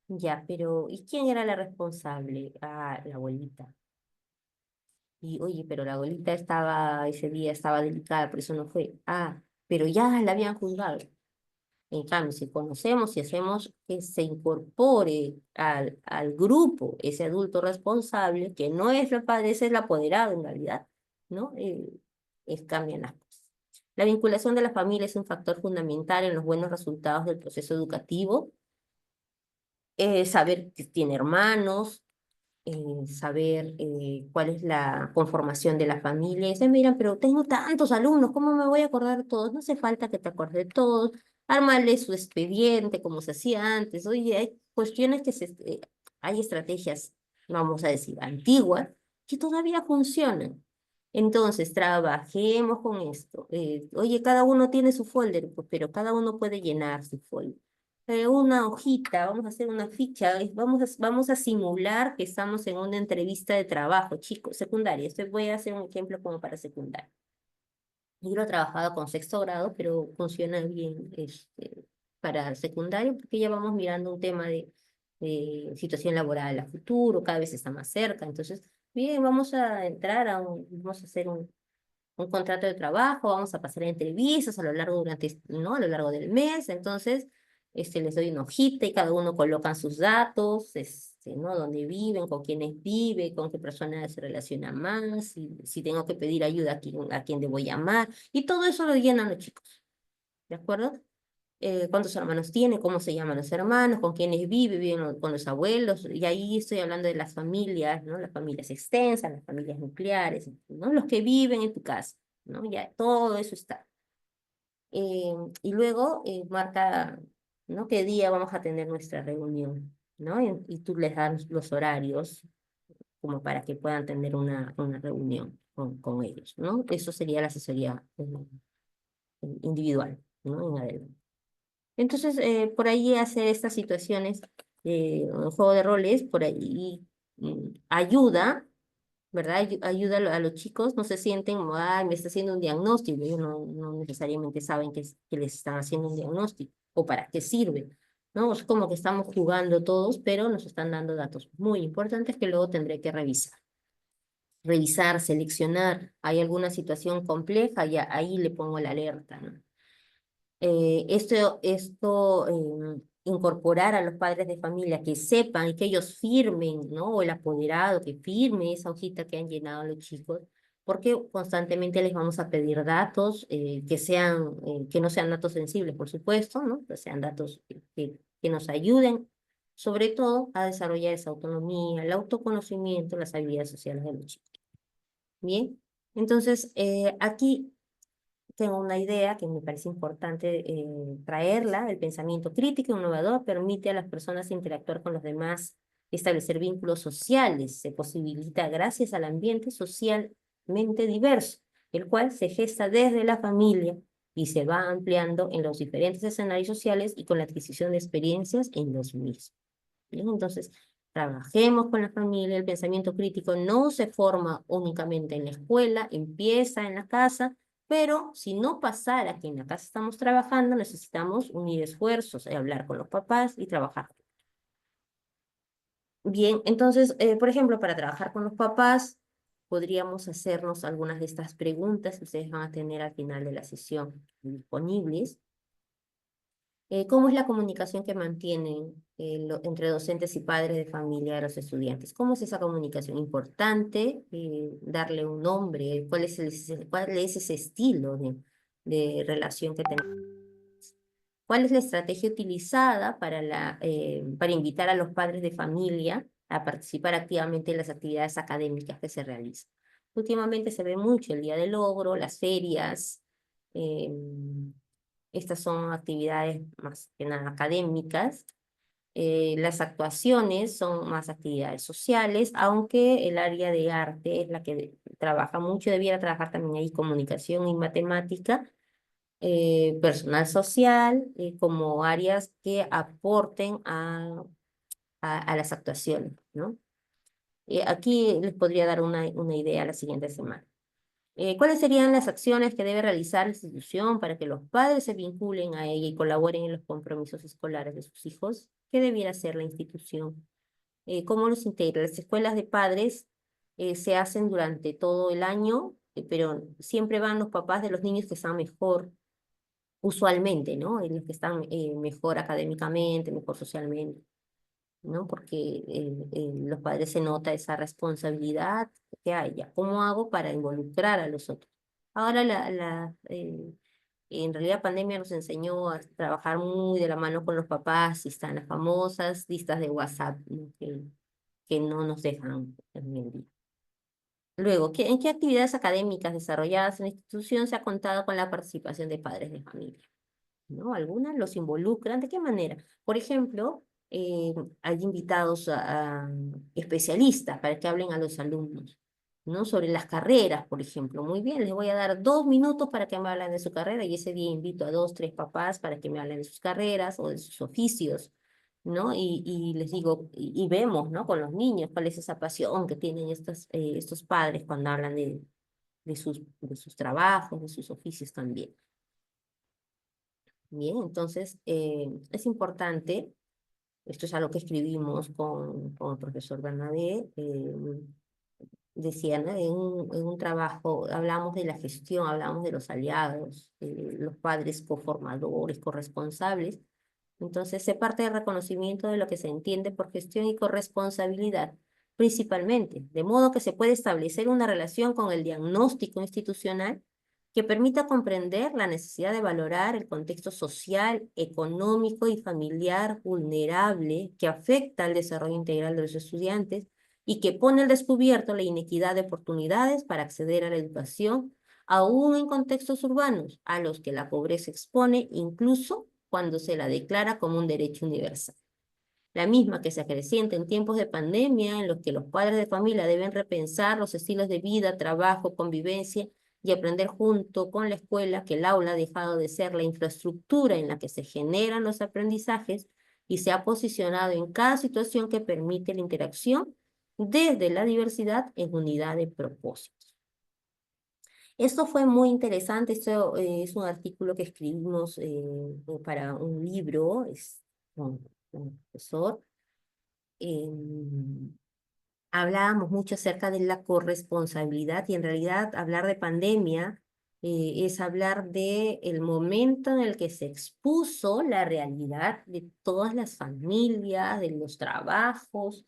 Ya, pero ¿y quién era la responsable? Ah, la abuelita. Y oye, pero la abuelita ese día estaba delicada, por eso no fue. Ah, pero ya la habían juzgado. En cambio, si conocemos y hacemos que se incorpore al grupo ese adulto responsable, que no es el padre, ese es el apoderado en realidad, ¿no? Cambian las cosas. La vinculación de la familia es un factor fundamental en los buenos resultados del proceso educativo. Saber que tiene hermanos, saber cuál es la conformación de la familia. Y se miran, pero tengo tantos alumnos, ¿cómo me voy a acordar de todos? No hace falta que te acuerdes de todos. Armarle su expediente, como se hacía antes. Oye, hay cuestiones hay estrategias, vamos a decir, antiguas, que todavía funcionan. Entonces, trabajemos con esto. Oye, cada uno tiene su folder, pues, pero cada uno puede llenar su folder. Una hojita, vamos a hacer una ficha, vamos a simular que estamos en una entrevista de trabajo, chicos, secundaria. Voy a hacer un ejemplo como para secundaria. Yo lo he trabajado con sexto grado, pero funciona bien para secundario porque ya vamos mirando un tema de situación laboral a futuro, cada vez está más cerca. Entonces, bien, vamos a entrar vamos a hacer un contrato de trabajo, vamos a pasar entrevistas a lo largo ¿no? A lo largo del mes. Entonces, les doy una hojita y cada uno coloca sus datos, ¿no? Dónde viven, con quiénes vive, con qué personas se relaciona más, si tengo que pedir ayuda a quién debo llamar, y todo eso lo llenan los chicos, ¿de acuerdo? Cuántos hermanos tiene, cómo se llaman los hermanos, con quiénes viven con los abuelos, y ahí estoy hablando de las familias, ¿no? Las familias extensas, las familias nucleares, ¿no? Los que viven en tu casa, ¿no? Ya todo eso está. Y luego marca, ¿no? ¿Qué día vamos a tener nuestra reunión? ¿No? Y tú les das los horarios como para que puedan tener una reunión con ellos, ¿no? Eso sería la asesoría individual, ¿no? En adelante. Entonces, por ahí hacer estas situaciones, un juego de roles, por ahí ayuda, ¿verdad? Ayuda a los chicos, no se sienten como, ay, me está haciendo un diagnóstico. Ellos no necesariamente saben que les están haciendo un diagnóstico o para qué sirve, ¿no? Es como que estamos jugando todos, pero nos están dando datos muy importantes que luego tendré que revisar. Revisar, seleccionar, hay alguna situación compleja, ya ahí le pongo la alerta, ¿no? Incorporar a los padres de familia que sepan y que ellos firmen, ¿no? O el apoderado que firme esa hojita que han llenado los chicos, porque constantemente les vamos a pedir datos que no sean datos sensibles, por supuesto, ¿no? Que sean datos que nos ayuden, sobre todo, a desarrollar esa autonomía, el autoconocimiento, las habilidades sociales de los chicos. Bien, entonces aquí tengo una idea que me parece importante traerla. El pensamiento crítico e innovador permite a las personas interactuar con los demás, establecer vínculos sociales, se posibilita gracias al ambiente socialmente diverso, el cual se gesta desde la familia y se va ampliando en los diferentes escenarios sociales y con la adquisición de experiencias en los mismos. ¿Bien? Entonces, trabajemos con la familia. El pensamiento crítico no se forma únicamente en la escuela, empieza en la casa, pero si no pasara que en la casa estamos trabajando, necesitamos unir esfuerzos, hablar con los papás y trabajar. Bien, entonces, por ejemplo, para trabajar con los papás, podríamos hacernos algunas de estas preguntas que ustedes van a tener al final de la sesión disponibles. ¿Cómo es la comunicación que mantienen entre docentes y padres de familia de los estudiantes? ¿Cómo es esa comunicación? Importante darle un nombre. ¿Cuál es ese estilo de relación que tenemos? ¿Cuál es la estrategia utilizada para invitar a los padres de familia a participar activamente en las actividades académicas que se realizan? Últimamente se ve mucho el Día del Logro, las ferias. Estas son actividades más que nada académicas. Las actuaciones son más actividades sociales, aunque el área de arte es la que trabaja mucho, debiera trabajar también ahí comunicación y matemática, personal social, como áreas que aporten a las actuaciones, ¿no? Aquí les podría dar una idea la siguiente semana. ¿Cuáles serían las acciones que debe realizar la institución para que los padres se vinculen a ella y colaboren en los compromisos escolares de sus hijos? ¿Qué debiera hacer la institución? ¿Cómo los integra? Las escuelas de padres se hacen durante todo el año, pero siempre van los papás de los niños que están mejor usualmente, ¿no? En los que están mejor académicamente, mejor socialmente, ¿no? Porque los padres se nota esa responsabilidad que hay ya. ¿Cómo hago para involucrar a los otros? Ahora en realidad pandemia nos enseñó a trabajar muy de la mano con los papás y están las famosas listas de WhatsApp, ¿no? que no nos dejan en el día. Luego, ¿en qué actividades académicas desarrolladas en la institución se ha contado con la participación de padres de familia? ¿No? Algunas los involucran. ¿De qué manera? Por ejemplo, hay invitados a especialistas para que hablen a los alumnos, ¿no? Sobre las carreras, por ejemplo. Muy bien, les voy a dar 2 minutos para que me hablen de su carrera y ese día invito a 2, 3 papás para que me hablen de sus carreras o de sus oficios, ¿no? Y les digo, y vemos, ¿no? Con los niños cuál es esa pasión que tienen estos padres cuando hablan de sus trabajos, de sus oficios también. Bien, entonces es importante, esto es algo que escribimos con el profesor Bernabé, decía, ¿no? En un trabajo hablamos de la gestión, hablamos de los aliados, los padres coformadores, corresponsables. Entonces se parte del reconocimiento de lo que se entiende por gestión y corresponsabilidad, principalmente, de modo que se puede establecer una relación con el diagnóstico institucional que permita comprender la necesidad de valorar el contexto social, económico y familiar vulnerable que afecta al desarrollo integral de los estudiantes y que pone al descubierto la inequidad de oportunidades para acceder a la educación, aún en contextos urbanos, a los que la pobreza expone incluso cuando se la declara como un derecho universal. La misma que se acrecienta en tiempos de pandemia, en los que los padres de familia deben repensar los estilos de vida, trabajo, convivencia y aprender junto con la escuela que el aula ha dejado de ser la infraestructura en la que se generan los aprendizajes y se ha posicionado en cada situación que permite la interacción desde la diversidad en unidad de propósitos. Esto fue muy interesante, esto es un artículo que escribimos para un libro, con un profesor. Hablábamos mucho acerca de la corresponsabilidad y en realidad hablar de pandemia es hablar de el momento en el que se expuso la realidad de todas las familias, de los trabajos.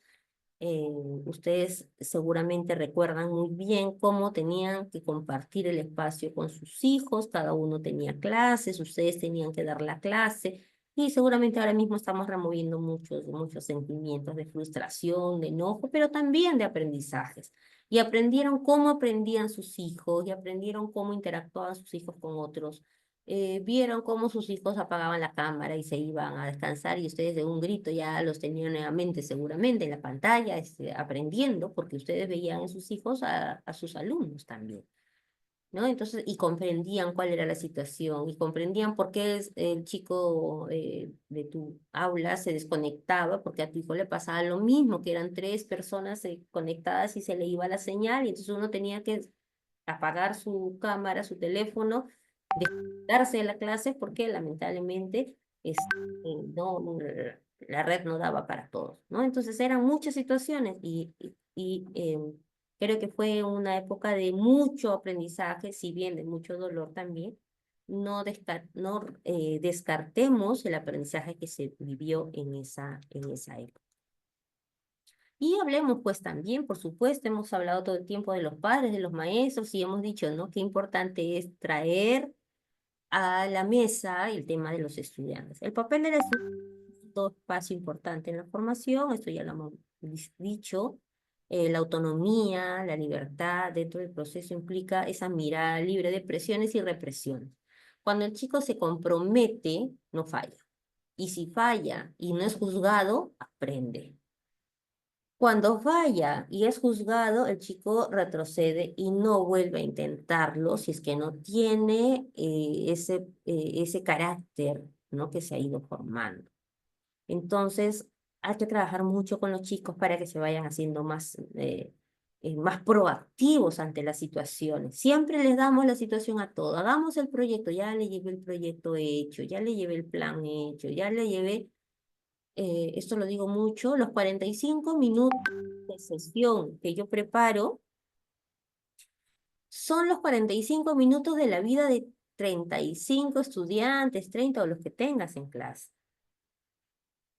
Ustedes seguramente recuerdan muy bien cómo tenían que compartir el espacio con sus hijos, cada uno tenía clases, ustedes tenían que dar la clase, y seguramente ahora mismo estamos removiendo muchos sentimientos de frustración, de enojo, pero también de aprendizajes. Y aprendieron cómo aprendían sus hijos, y aprendieron cómo interactuaban sus hijos con otros. Vieron cómo sus hijos apagaban la cámara y se iban a descansar y ustedes de un grito ya los tenían nuevamente seguramente en la pantalla aprendiendo porque ustedes veían en sus hijos a sus alumnos también, ¿no? Entonces, y comprendían cuál era la situación y comprendían por qué el chico de tu aula se desconectaba porque a tu hijo le pasaba lo mismo, que eran 3 personas conectadas y se le iba la señal y entonces uno tenía que apagar su cámara, su teléfono, darse de la clase porque lamentablemente no, la red no daba para todos, ¿no? Entonces eran muchas situaciones y creo que fue una época de mucho aprendizaje, si bien de mucho dolor también. No descartemos el aprendizaje que se vivió en esa época. Y hablemos pues también, por supuesto, hemos hablado todo el tiempo de los padres, de los maestros y hemos dicho, ¿no? Qué importante es traer a la mesa el tema de los estudiantes. El papel del estudiante es un espacio importante en la formación, esto ya lo hemos dicho. La autonomía, la libertad dentro del proceso implica esa mirada libre de presiones y represiones. Cuando el chico se compromete, no falla. Y si falla y no es juzgado, aprende. Cuando falla y es juzgado, el chico retrocede y no vuelve a intentarlo si es que no tiene ese carácter, ¿no? que se ha ido formando. Entonces, hay que trabajar mucho con los chicos para que se vayan haciendo más proactivos ante las situaciones. Siempre les damos la situación a todo. Hagamos el proyecto, ya le llevé el proyecto hecho, ya le llevé el plan hecho, ya le llevé... esto lo digo mucho, los 45 minutos de sesión que yo preparo son los 45 minutos de la vida de 35 estudiantes, 30 o los que tengas en clase.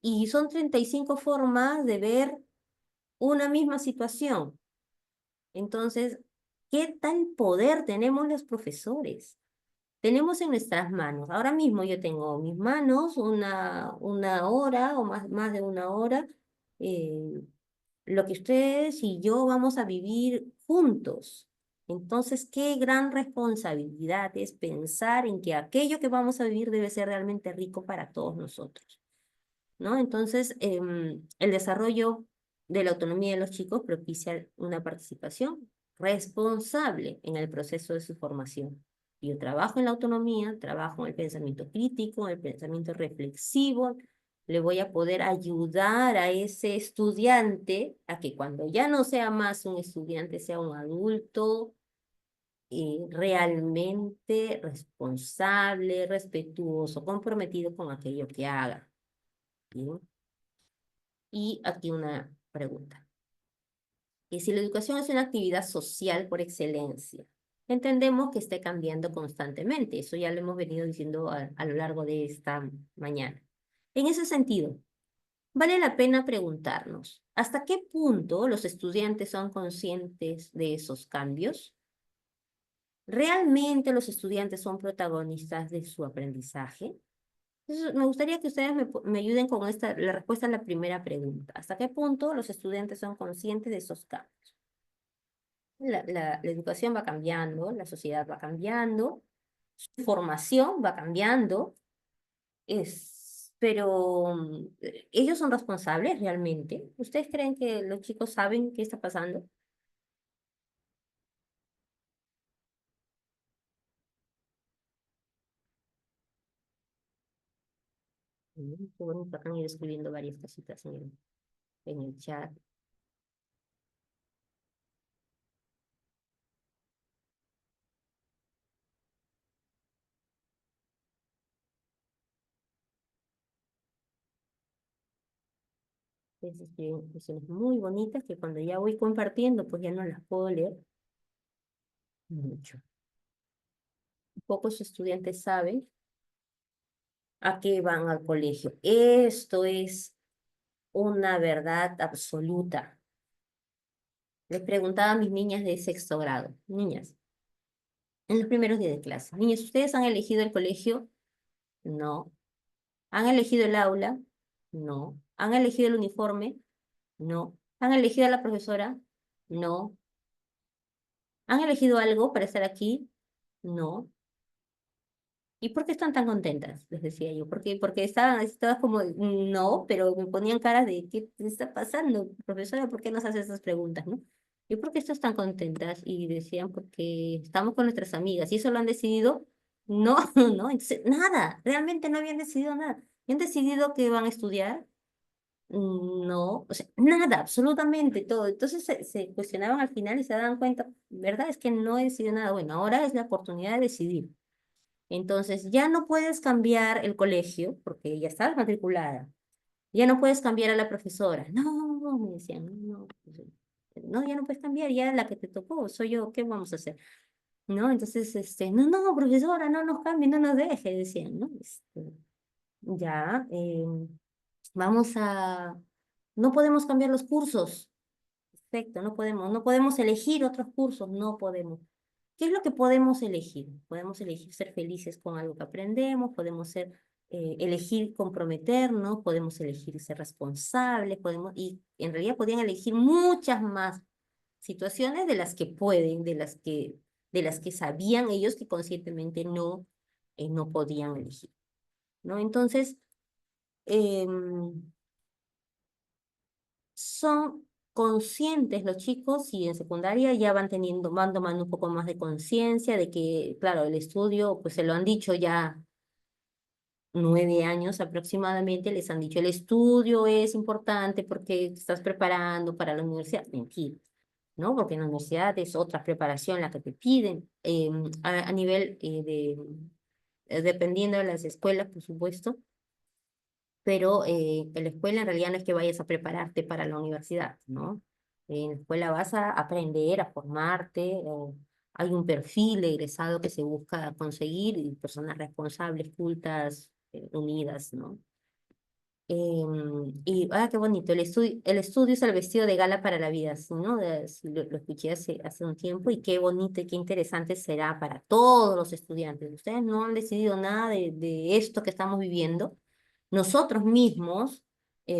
Y son 35 formas de ver una misma situación. Entonces, ¿qué tal poder tenemos los profesores? Tenemos en nuestras manos. Ahora mismo yo tengo en mis manos una hora o más de una hora, lo que ustedes y yo vamos a vivir juntos. Entonces, qué gran responsabilidad es pensar en que aquello que vamos a vivir debe ser realmente rico para todos nosotros, ¿no? Entonces, el desarrollo de la autonomía de los chicos propicia una participación responsable en el proceso de su formación. Yo trabajo en la autonomía, trabajo en el pensamiento crítico, en el pensamiento reflexivo. Le voy a poder ayudar a ese estudiante a que cuando ya no sea más un estudiante, sea un adulto realmente responsable, respetuoso, comprometido con aquello que haga. ¿Bien? Y aquí una pregunta. Y si la educación es una actividad social por excelencia, entendemos que esté cambiando constantemente. Eso ya lo hemos venido diciendo a lo largo de esta mañana. En ese sentido, vale la pena preguntarnos, ¿hasta qué punto los estudiantes son conscientes de esos cambios? ¿Realmente los estudiantes son protagonistas de su aprendizaje? Entonces, me gustaría que ustedes me ayuden con la respuesta a la primera pregunta. ¿Hasta qué punto los estudiantes son conscientes de esos cambios? La educación va cambiando, la sociedad va cambiando, su formación va cambiando, pero ¿ellos son responsables realmente? ¿Ustedes creen que los chicos saben qué está pasando? Qué bonito, acá han ido escribiendo varias cositas en el chat. Ustedes escriben cuestiones muy bonitas que cuando ya voy compartiendo, pues ya no las puedo leer mucho. Pocos estudiantes saben a qué van al colegio. Esto es una verdad absoluta. Les preguntaba a mis niñas de sexto grado, niñas, en los primeros días de clase, niñas, ¿ustedes han elegido el colegio? No. ¿Han elegido el aula? No. ¿Han elegido el uniforme? No. ¿Han elegido a la profesora? No. ¿Han elegido algo para estar aquí? No. ¿Y por qué están tan contentas? Les decía yo. Porque estaban como, no, pero me ponían caras de, ¿qué está pasando, profesora? ¿Por qué nos hace esas preguntas, no? ¿Y por qué estás tan contentas? Y decían, porque estamos con nuestras amigas. ¿Y eso lo han decidido? No, no. Entonces, nada, realmente no habían decidido nada. ¿Han decidido que van a estudiar? No, o sea, nada, absolutamente todo. Entonces se cuestionaban al final y se daban cuenta, ¿verdad? Es que no he decidido nada. Bueno, ahora es la oportunidad de decidir. Entonces, ya no puedes cambiar el colegio, porque ya estás matriculada. Ya no puedes cambiar a la profesora. No, me decían, no, no, ya no puedes cambiar, ya la que te tocó, soy yo, ¿qué vamos a hacer? ¿No? Entonces, no, no, profesora, no nos cambie, no nos deje, decían, ¿no? Ya, vamos a, no podemos cambiar los cursos. Perfecto, no podemos elegir otros cursos, no podemos. ¿Qué es lo que podemos elegir? Podemos elegir ser felices con algo que aprendemos, podemos elegir comprometernos, podemos elegir ser responsables, y en realidad podrían elegir muchas más situaciones de las que pueden, de las que sabían ellos que conscientemente no podían elegir, ¿no? Entonces, son conscientes los chicos y en secundaria ya van tomando un poco más de conciencia de que, claro, el estudio, pues se lo han dicho ya 9 años aproximadamente, les han dicho el estudio es importante porque te estás preparando para la universidad. Mentira, ¿no? Porque en la universidad es otra preparación la que te piden a nivel dependiendo de las escuelas, por supuesto, pero en la escuela en realidad no es que vayas a prepararte para la universidad, ¿no? En la escuela vas a aprender, a formarte, hay un perfil egresado que se busca conseguir, y personas responsables, cultas, unidas, ¿no? Qué bonito, el estudio es el vestido de gala para la vida, ¿sí, no? Sí, lo escuché hace un tiempo, y qué bonito y qué interesante será para todos los estudiantes. Ustedes no han decidido nada de esto que estamos viviendo. Nosotros mismos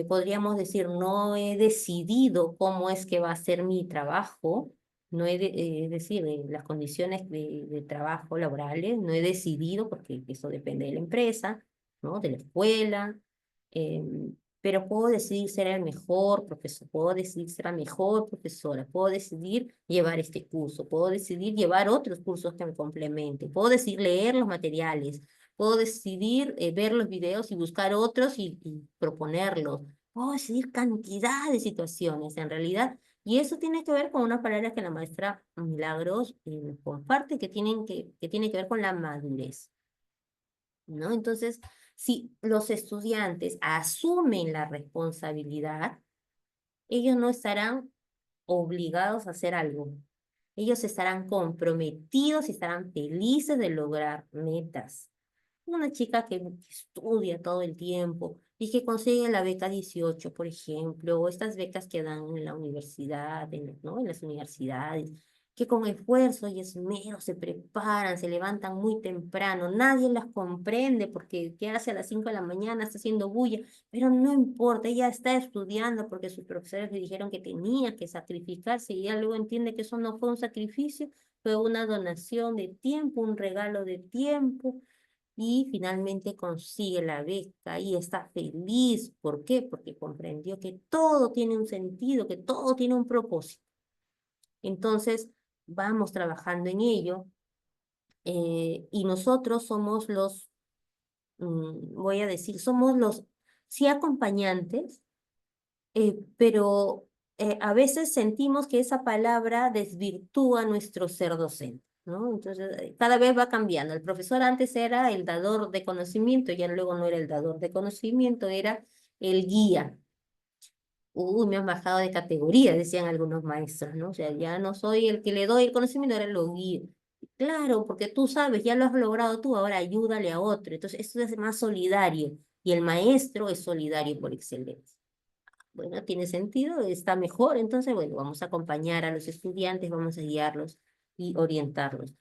podríamos decir, no he decidido cómo es que va a ser mi trabajo, no es decir, las condiciones de trabajo laborales, no he decidido, porque eso depende de la empresa, ¿no? De la escuela, pero puedo decidir ser el mejor profesor, puedo decidir ser la mejor profesora, puedo decidir llevar este curso, puedo decidir llevar otros cursos que me complementen, puedo decidir leer los materiales, puedo decidir ver los videos y buscar otros y proponerlos, puedo decidir cantidad de situaciones en realidad. Y eso tiene que ver con una palabra que la maestra Milagros nos comparte, que tiene que ver con la madurez, ¿no? Entonces, si los estudiantes asumen la responsabilidad, ellos no estarán obligados a hacer algo. Ellos estarán comprometidos y estarán felices de lograr metas. Una chica que estudia todo el tiempo y que consigue la beca 18, por ejemplo, o estas becas que dan en la universidad, ¿no? En las universidades, que con esfuerzo y esmero se preparan, se levantan muy temprano, nadie las comprende porque qué hace a las 5 de la mañana, está haciendo bulla, pero no importa, ella está estudiando porque sus profesores le dijeron que tenía que sacrificarse, y ella luego entiende que eso no fue un sacrificio, fue una donación de tiempo, un regalo de tiempo, y finalmente consigue la beca y está feliz. ¿Por qué? Porque comprendió que todo tiene un sentido, que todo tiene un propósito. Entonces, vamos trabajando en ello, y nosotros somos voy a decir, somos los, sí, acompañantes, pero a veces sentimos que esa palabra desvirtúa nuestro ser docente, ¿no? Entonces, cada vez va cambiando. El profesor antes era el dador de conocimiento, ya luego no era el dador de conocimiento, era el guía. Uy, me han bajado de categoría, decían algunos maestros, ¿no? O sea, ya no soy el que le doy el conocimiento, ahora lo guío. Claro, porque tú sabes, ya lo has logrado tú, ahora ayúdale a otro. Entonces, esto es más solidario, y el maestro es solidario por excelencia. Bueno, tiene sentido, está mejor, entonces, bueno, vamos a acompañar a los estudiantes, vamos a guiarlos y orientarlos.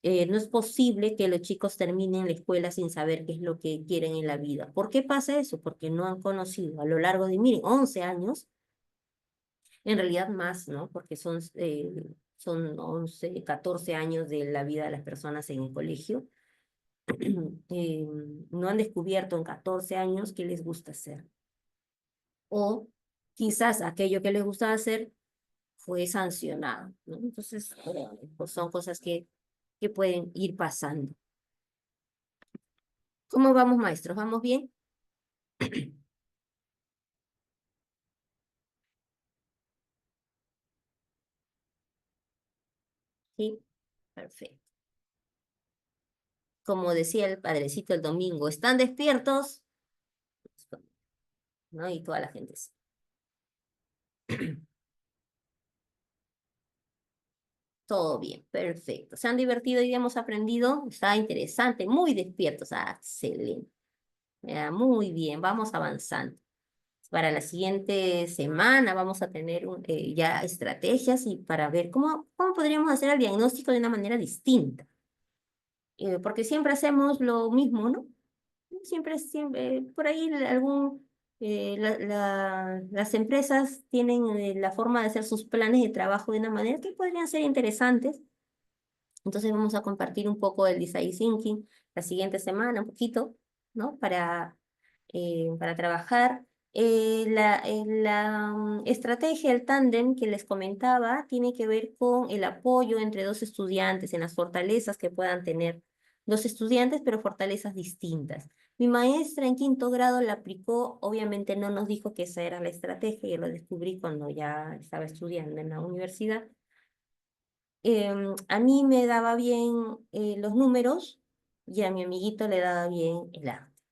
No es posible que los chicos terminen la escuela sin saber qué es lo que quieren en la vida. ¿Por qué pasa eso? Porque no han conocido a lo largo de, miren, 11 años, en realidad más, ¿no? Porque son 11, 14 años de la vida de las personas en el colegio. Eh, no han descubierto en 14 años qué les gusta hacer. O quizás aquello que les gustaba hacer fue sancionado, ¿no? Entonces, pues son cosas que pueden ir pasando. ¿Cómo vamos, maestros? ¿Vamos bien? Sí, perfecto. Como decía el padrecito el domingo, ¿están despiertos? ¿No? Y toda la gente sí. Todo bien, perfecto. ¿Se han divertido y hemos aprendido? Está interesante, muy despiertos. Ah, excelente. Muy bien, vamos avanzando. Para la siguiente semana vamos a tener ya estrategias y para ver cómo podríamos hacer el diagnóstico de una manera distinta. Porque siempre hacemos lo mismo, ¿no? Siempre, por ahí las empresas tienen la forma de hacer sus planes de trabajo de una manera que podrían ser interesantes. Entonces vamos a compartir un poco del design thinking la siguiente semana, un poquito, ¿no? Para trabajar. La estrategia, el tándem que les comentaba, tiene que ver con el apoyo entre dos estudiantes en las fortalezas que puedan tener dos estudiantes, pero fortalezas distintas. Mi maestra en 5º grado la aplicó, obviamente no nos dijo que esa era la estrategia, yo lo descubrí cuando ya estaba estudiando en la universidad. A mí me daba bien los números y a mi amiguito le daba bien el arte.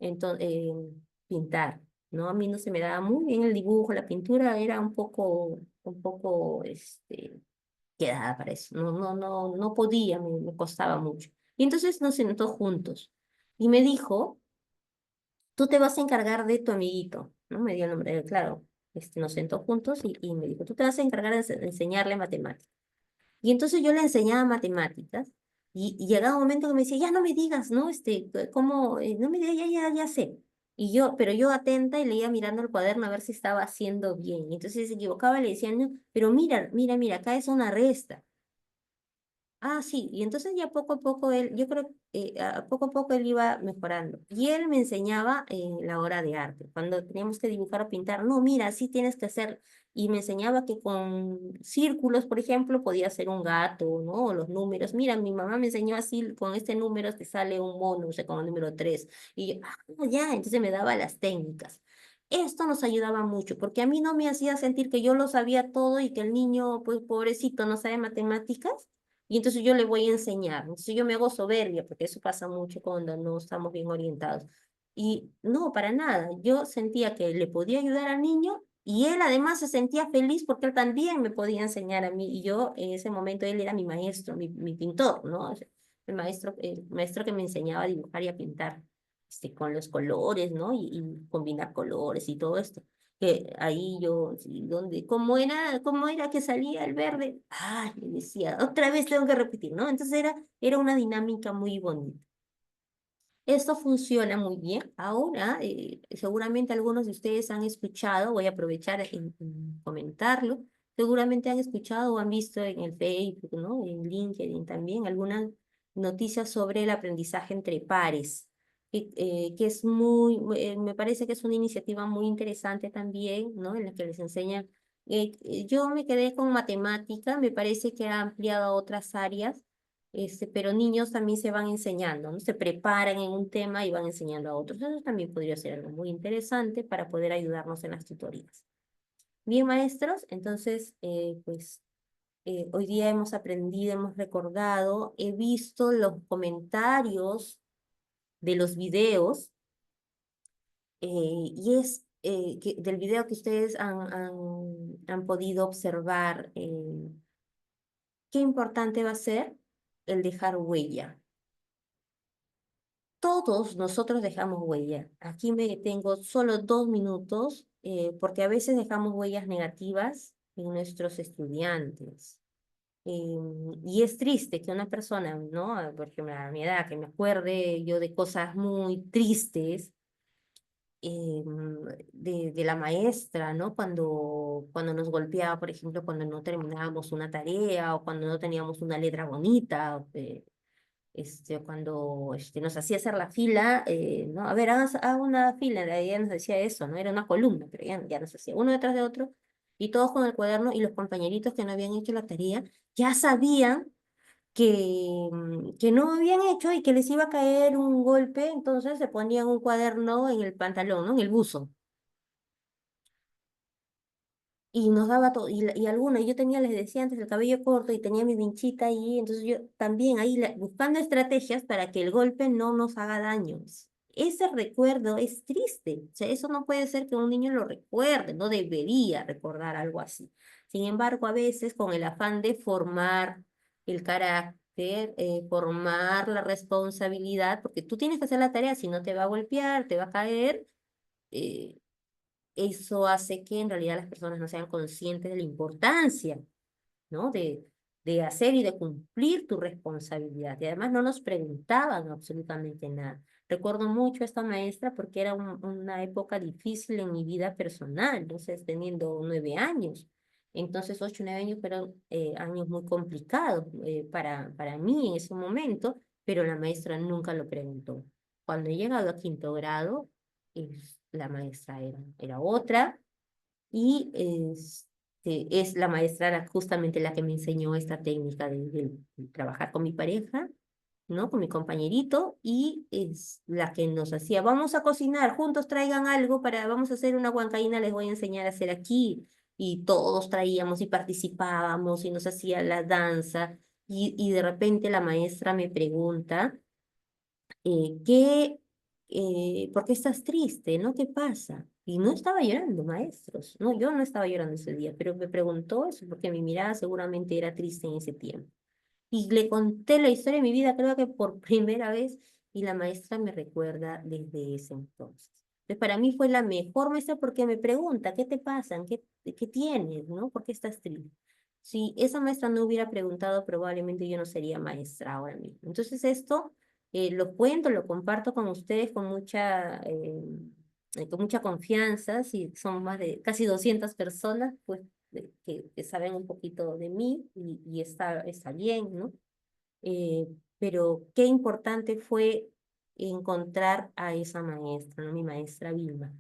Entonces, pintar, ¿no? A mí no se me daba muy bien el dibujo, la pintura era un poco quedada para eso. No podía, me costaba mucho. Y entonces nos sentó juntos y me dijo, tú te vas a encargar de tu amiguito, ¿no? Me dio el nombre, claro, nos sentó juntos y me dijo, tú te vas a encargar de enseñarle matemáticas. Y entonces yo le enseñaba matemáticas y llegaba un momento que me decía, ya no me digas, ¿no? ¿Cómo? No me digas, ya sé. Pero yo atenta y leía mirando el cuaderno a ver si estaba haciendo bien. Y entonces se equivocaba, le decía, no, pero mira, acá es una resta. Ah, sí, y entonces ya poco a poco él, yo creo, poco a poco él iba mejorando. Y él me enseñaba la hora de arte. Cuando teníamos que dibujar o pintar, no, mira, así tienes que hacer. Y me enseñaba que con círculos, por ejemplo, podía hacer un gato, ¿no? O los números. Mira, mi mamá me enseñó así, con este número te sale un mono, o sea, con el número 3. Y yo, ya, entonces me daba las técnicas. Esto nos ayudaba mucho, porque a mí no me hacía sentir que yo lo sabía todo y que el niño, pues pobrecito, no sabe matemáticas y entonces yo le voy a enseñar. Entonces yo me hago soberbia, porque eso pasa mucho cuando no estamos bien orientados. Y no, para nada. Yo sentía que le podía ayudar al niño y él además se sentía feliz porque él también me podía enseñar a mí. Y yo en ese momento él era mi maestro, mi pintor, ¿no? O sea, el maestro que me enseñaba a dibujar y a pintar con los colores, ¿no? Y combinar colores y todo esto que ahí yo, sí, cómo era que salía el verde? Ay, le decía, otra vez tengo que repetir, ¿no? Entonces era una dinámica muy bonita. Esto funciona muy bien. Ahora, seguramente algunos de ustedes han escuchado, voy a aprovechar en comentarlo, seguramente han escuchado o han visto en el Facebook, ¿no? En LinkedIn también algunas noticias sobre el aprendizaje entre pares, que es me parece que es una iniciativa muy interesante también, ¿no? En la que les enseñan. Yo me quedé con matemática, me parece que ha ampliado a otras áreas pero niños también se van enseñando, ¿no? Se preparan en un tema y van enseñando a otros. Eso también podría ser algo muy interesante para poder ayudarnos en las tutorías. Bien, maestros, entonces, hoy día hemos aprendido, hemos recordado, he visto los comentarios de los videos y del video que ustedes han podido observar, qué importante va a ser el dejar huella. Todos nosotros dejamos huella. Aquí me tengo solo 2 minutos porque a veces dejamos huellas negativas en nuestros estudiantes. Y es triste que una persona, ¿no? Por ejemplo, a mi edad, que me acuerde yo de cosas muy tristes de la maestra, ¿no? Cuando nos golpeaba, por ejemplo, cuando no terminábamos una tarea o cuando no teníamos una letra bonita. Cuando nos hacía hacer la fila, ¿no? A ver, haga una fila, ella nos decía eso, ¿no? Era una columna, pero ya nos hacía uno detrás de otro, y todos con el cuaderno, y los compañeritos que no habían hecho la tarea, ya sabían que no habían hecho y que les iba a caer un golpe, entonces se ponían un cuaderno en el pantalón, ¿no? En el buzo. Y nos daba todo, y algunos, yo tenía, les decía antes, el cabello corto y tenía mi vinchita ahí, entonces yo también ahí buscando estrategias para que el golpe no nos haga daños. Ese recuerdo es triste, o sea, eso no puede ser que un niño lo recuerde, no debería recordar algo así. Sin embargo, a veces con el afán de formar el carácter, formar la responsabilidad, porque tú tienes que hacer la tarea, si no te va a golpear, te va a caer, eh, eso hace que en realidad las personas no sean conscientes de la importancia, ¿no? De hacer y de cumplir tu responsabilidad. Y además no nos preguntaban absolutamente nada. Recuerdo mucho a esta maestra porque era una época difícil en mi vida personal, entonces teniendo 9 años. Entonces 8 o 9 años fueron años muy complicados para mí en ese momento, pero la maestra nunca lo preguntó. Cuando he llegado a 5.º grado, la maestra era otra y es la maestra justamente la que me enseñó esta técnica de trabajar con mi pareja, ¿no? Con mi compañerito y es la que nos hacía, vamos a cocinar, juntos traigan algo vamos a hacer una huancaína, les voy a enseñar a hacer aquí. Y todos traíamos y participábamos y nos hacía la danza y de repente la maestra me pregunta, ¿qué ¿por qué estás triste? ¿No? ¿Qué pasa? Y no estaba llorando, maestros. No, yo no estaba llorando ese día, pero me preguntó eso porque mi mirada seguramente era triste en ese tiempo. Y le conté la historia de mi vida, creo que por primera vez, y la maestra me recuerda desde ese entonces. Entonces, para mí fue la mejor maestra porque me pregunta, ¿qué te pasa? ¿Qué tienes? ¿No? ¿Por qué estás triste? Si esa maestra no hubiera preguntado, probablemente yo no sería maestra ahora mismo. Entonces, esto lo cuento, lo comparto con ustedes con mucha confianza. Si somos más de casi 200 personas, pues que saben un poquito de mí y está bien, ¿no? Pero qué importante fue encontrar a esa maestra, ¿no? Mi maestra Vilma,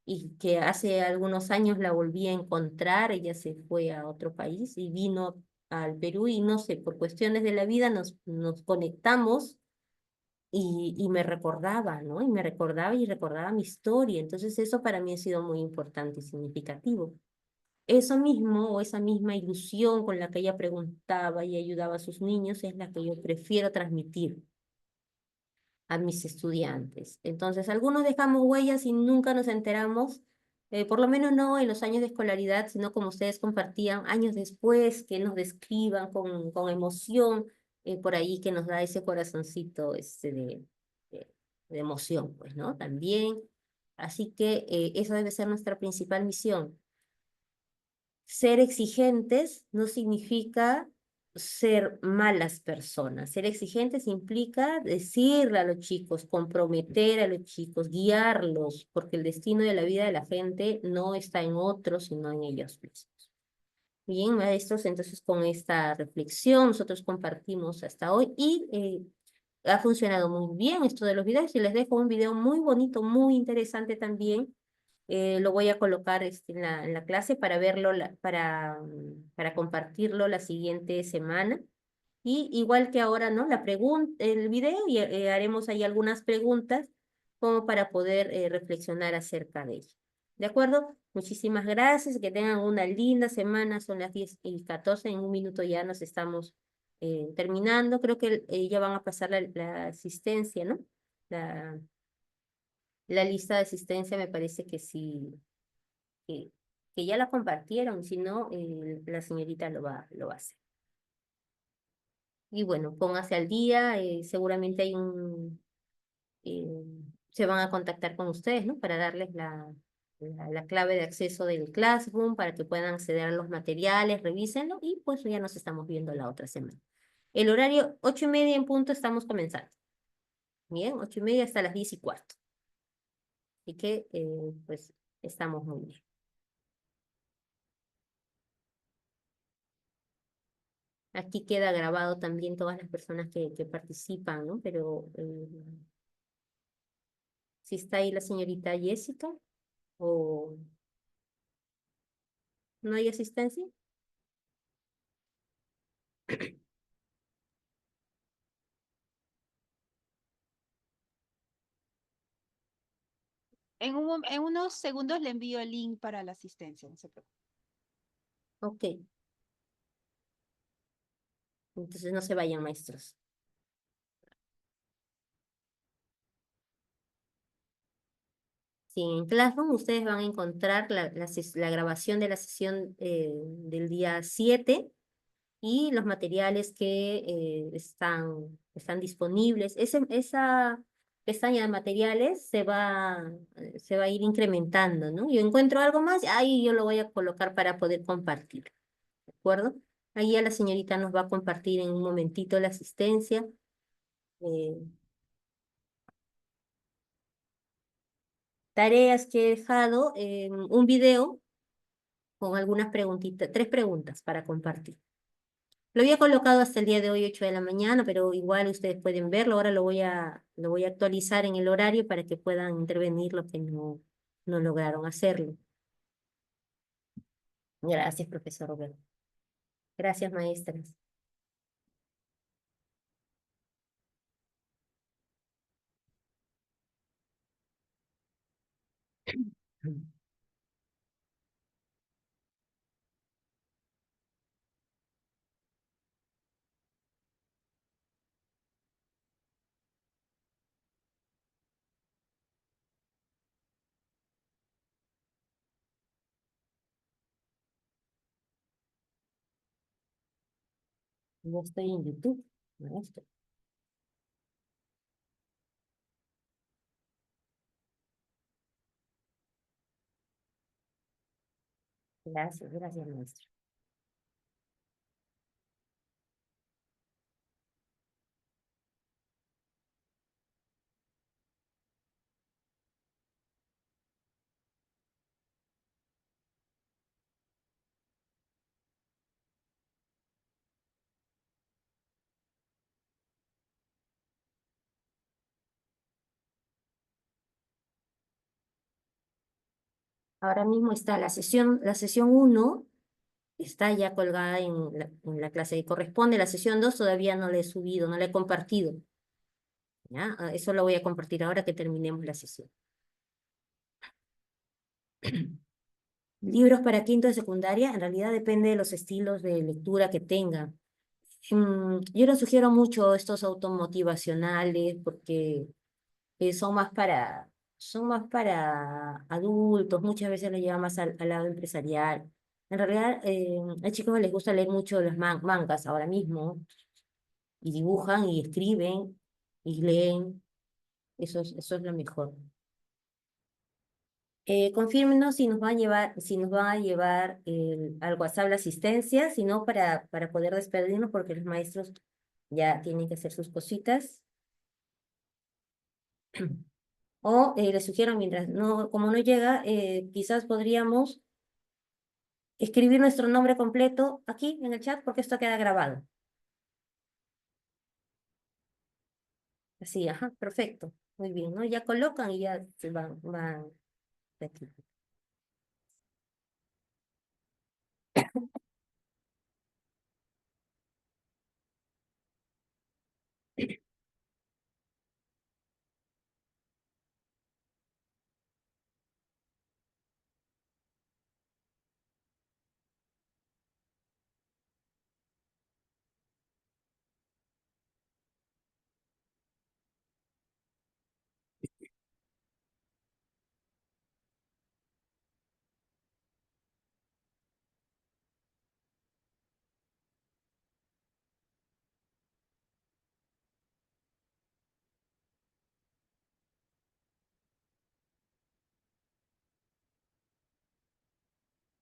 y que hace algunos años la volví a encontrar. Ella se fue a otro país y vino al Perú y no sé, por cuestiones de la vida nos conectamos y me recordaba, ¿no? Y recordaba mi historia. Entonces eso para mí ha sido muy importante y significativo. Eso mismo o esa misma ilusión con la que ella preguntaba y ayudaba a sus niños es la que yo prefiero transmitir a mis estudiantes. Entonces, algunos dejamos huellas y nunca nos enteramos, por lo menos no en los años de escolaridad, sino como ustedes compartían años después, que nos describan con emoción, por ahí que nos da ese corazoncito de, de emoción, pues, ¿no? También. Así que esa debe ser nuestra principal misión. Ser exigentes no significa ser malas personas. Ser exigentes implica decirle a los chicos, comprometer a los chicos, guiarlos, porque el destino de la vida de la gente no está en otros, sino en ellos mismos. Bien, maestros, entonces con esta reflexión nosotros compartimos hasta hoy y ha funcionado muy bien esto de los videos y les dejo un video muy bonito, muy interesante también. Lo voy a colocar en la clase para verlo, para compartirlo la siguiente semana. Y igual que ahora, ¿no? El video y haremos ahí algunas preguntas como para poder reflexionar acerca de ello. ¿De acuerdo? Muchísimas gracias, que tengan una linda semana, son las 10:14, en un minuto ya nos estamos terminando. Creo que ya van a pasar la asistencia, ¿no? La, la lista de asistencia me parece que sí, que, que ya la compartieron, si no, la señorita lo va a hacer. Y bueno, póngase al día, seguramente eh, se van a contactar con ustedes, ¿no? Para darles la clave de acceso del Classroom, para que puedan acceder a los materiales, revísenlo y pues ya nos estamos viendo la otra semana. El horario 8:30 en punto estamos comenzando. Bien, 8:30 hasta las 10:15. Así que pues estamos muy bien. Aquí queda grabado también todas las personas que participan, ¿no? Pero si está ahí la señorita Jessica o no hay asistencia. En unos segundos le envío el link para la asistencia, no se preocupe. Ok. Entonces no se vayan, maestros. Sí, en Classroom ustedes van a encontrar la grabación de la sesión del día 7 y los materiales que están disponibles. Esa pestaña de materiales se va a ir incrementando, ¿no? Yo encuentro algo más, ahí yo lo voy a colocar para poder compartir, ¿de acuerdo? Ahí ya la señorita nos va a compartir en un momentito la asistencia. eh, Tareas que he dejado, un video con algunas preguntitas, 3 preguntas para compartir. Lo había colocado hasta el día de hoy, 8 de la mañana, pero igual ustedes pueden verlo. Ahora lo voy a actualizar en el horario para que puedan intervenir lo que no lograron hacerlo. Gracias, profesor Roberto. Gracias, maestras. No estoy en YouTube, maestro. Gracias, gracias, maestro. Ahora mismo está la sesión 1 está ya colgada en la clase que corresponde. La sesión 2 todavía no la he subido, no la he compartido. ¿Ya? Eso lo voy a compartir ahora que terminemos la sesión. Libros para quinto de secundaria, en realidad depende de los estilos de lectura que tengan. Yo les sugiero mucho estos automotivacionales porque son más para adultos, muchas veces lo llevan más al lado empresarial. En realidad, a chicos les gusta leer mucho las mangas ahora mismo, y dibujan y escriben y leen, eso es lo mejor. Confírmenos si nos va a llevar, si nos va a llevar al WhatsApp la asistencia, si no para poder despedirnos porque los maestros ya tienen que hacer sus cositas. O les sugiero, mientras no, como no llega, quizás podríamos escribir nuestro nombre completo aquí en el chat porque esto queda grabado. Así, ajá, perfecto. Muy bien, ¿no? Ya colocan y ya se van de aquí.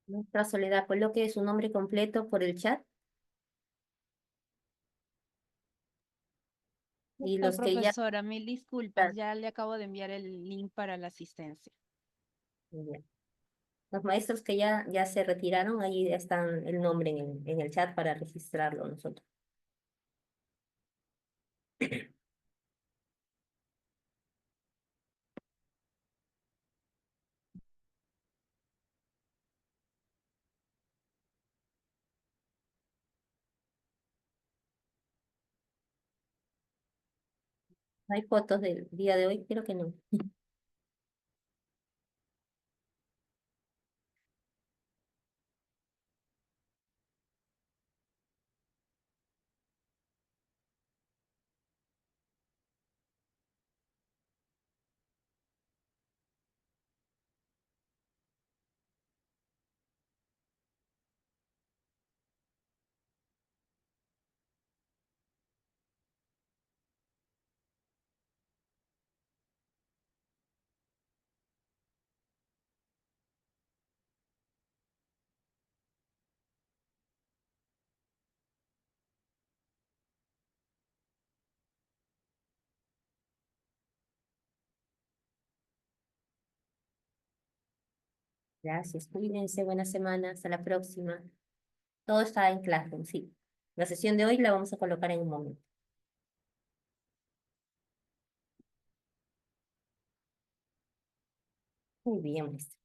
Nuestra Soledad, coloque su nombre completo por el chat. Y los que ya... Profesora, mil disculpas, ya le acabo de enviar el link para la asistencia. Ya. Los maestros que ya se retiraron, ahí ya están el nombre en el chat para registrarlo nosotros. ¿No hay fotos del día de hoy? Creo que no. Gracias, cuídense, buena semana, hasta la próxima. Todo está en Classroom, sí. La sesión de hoy la vamos a colocar en un momento. Muy bien, maestra.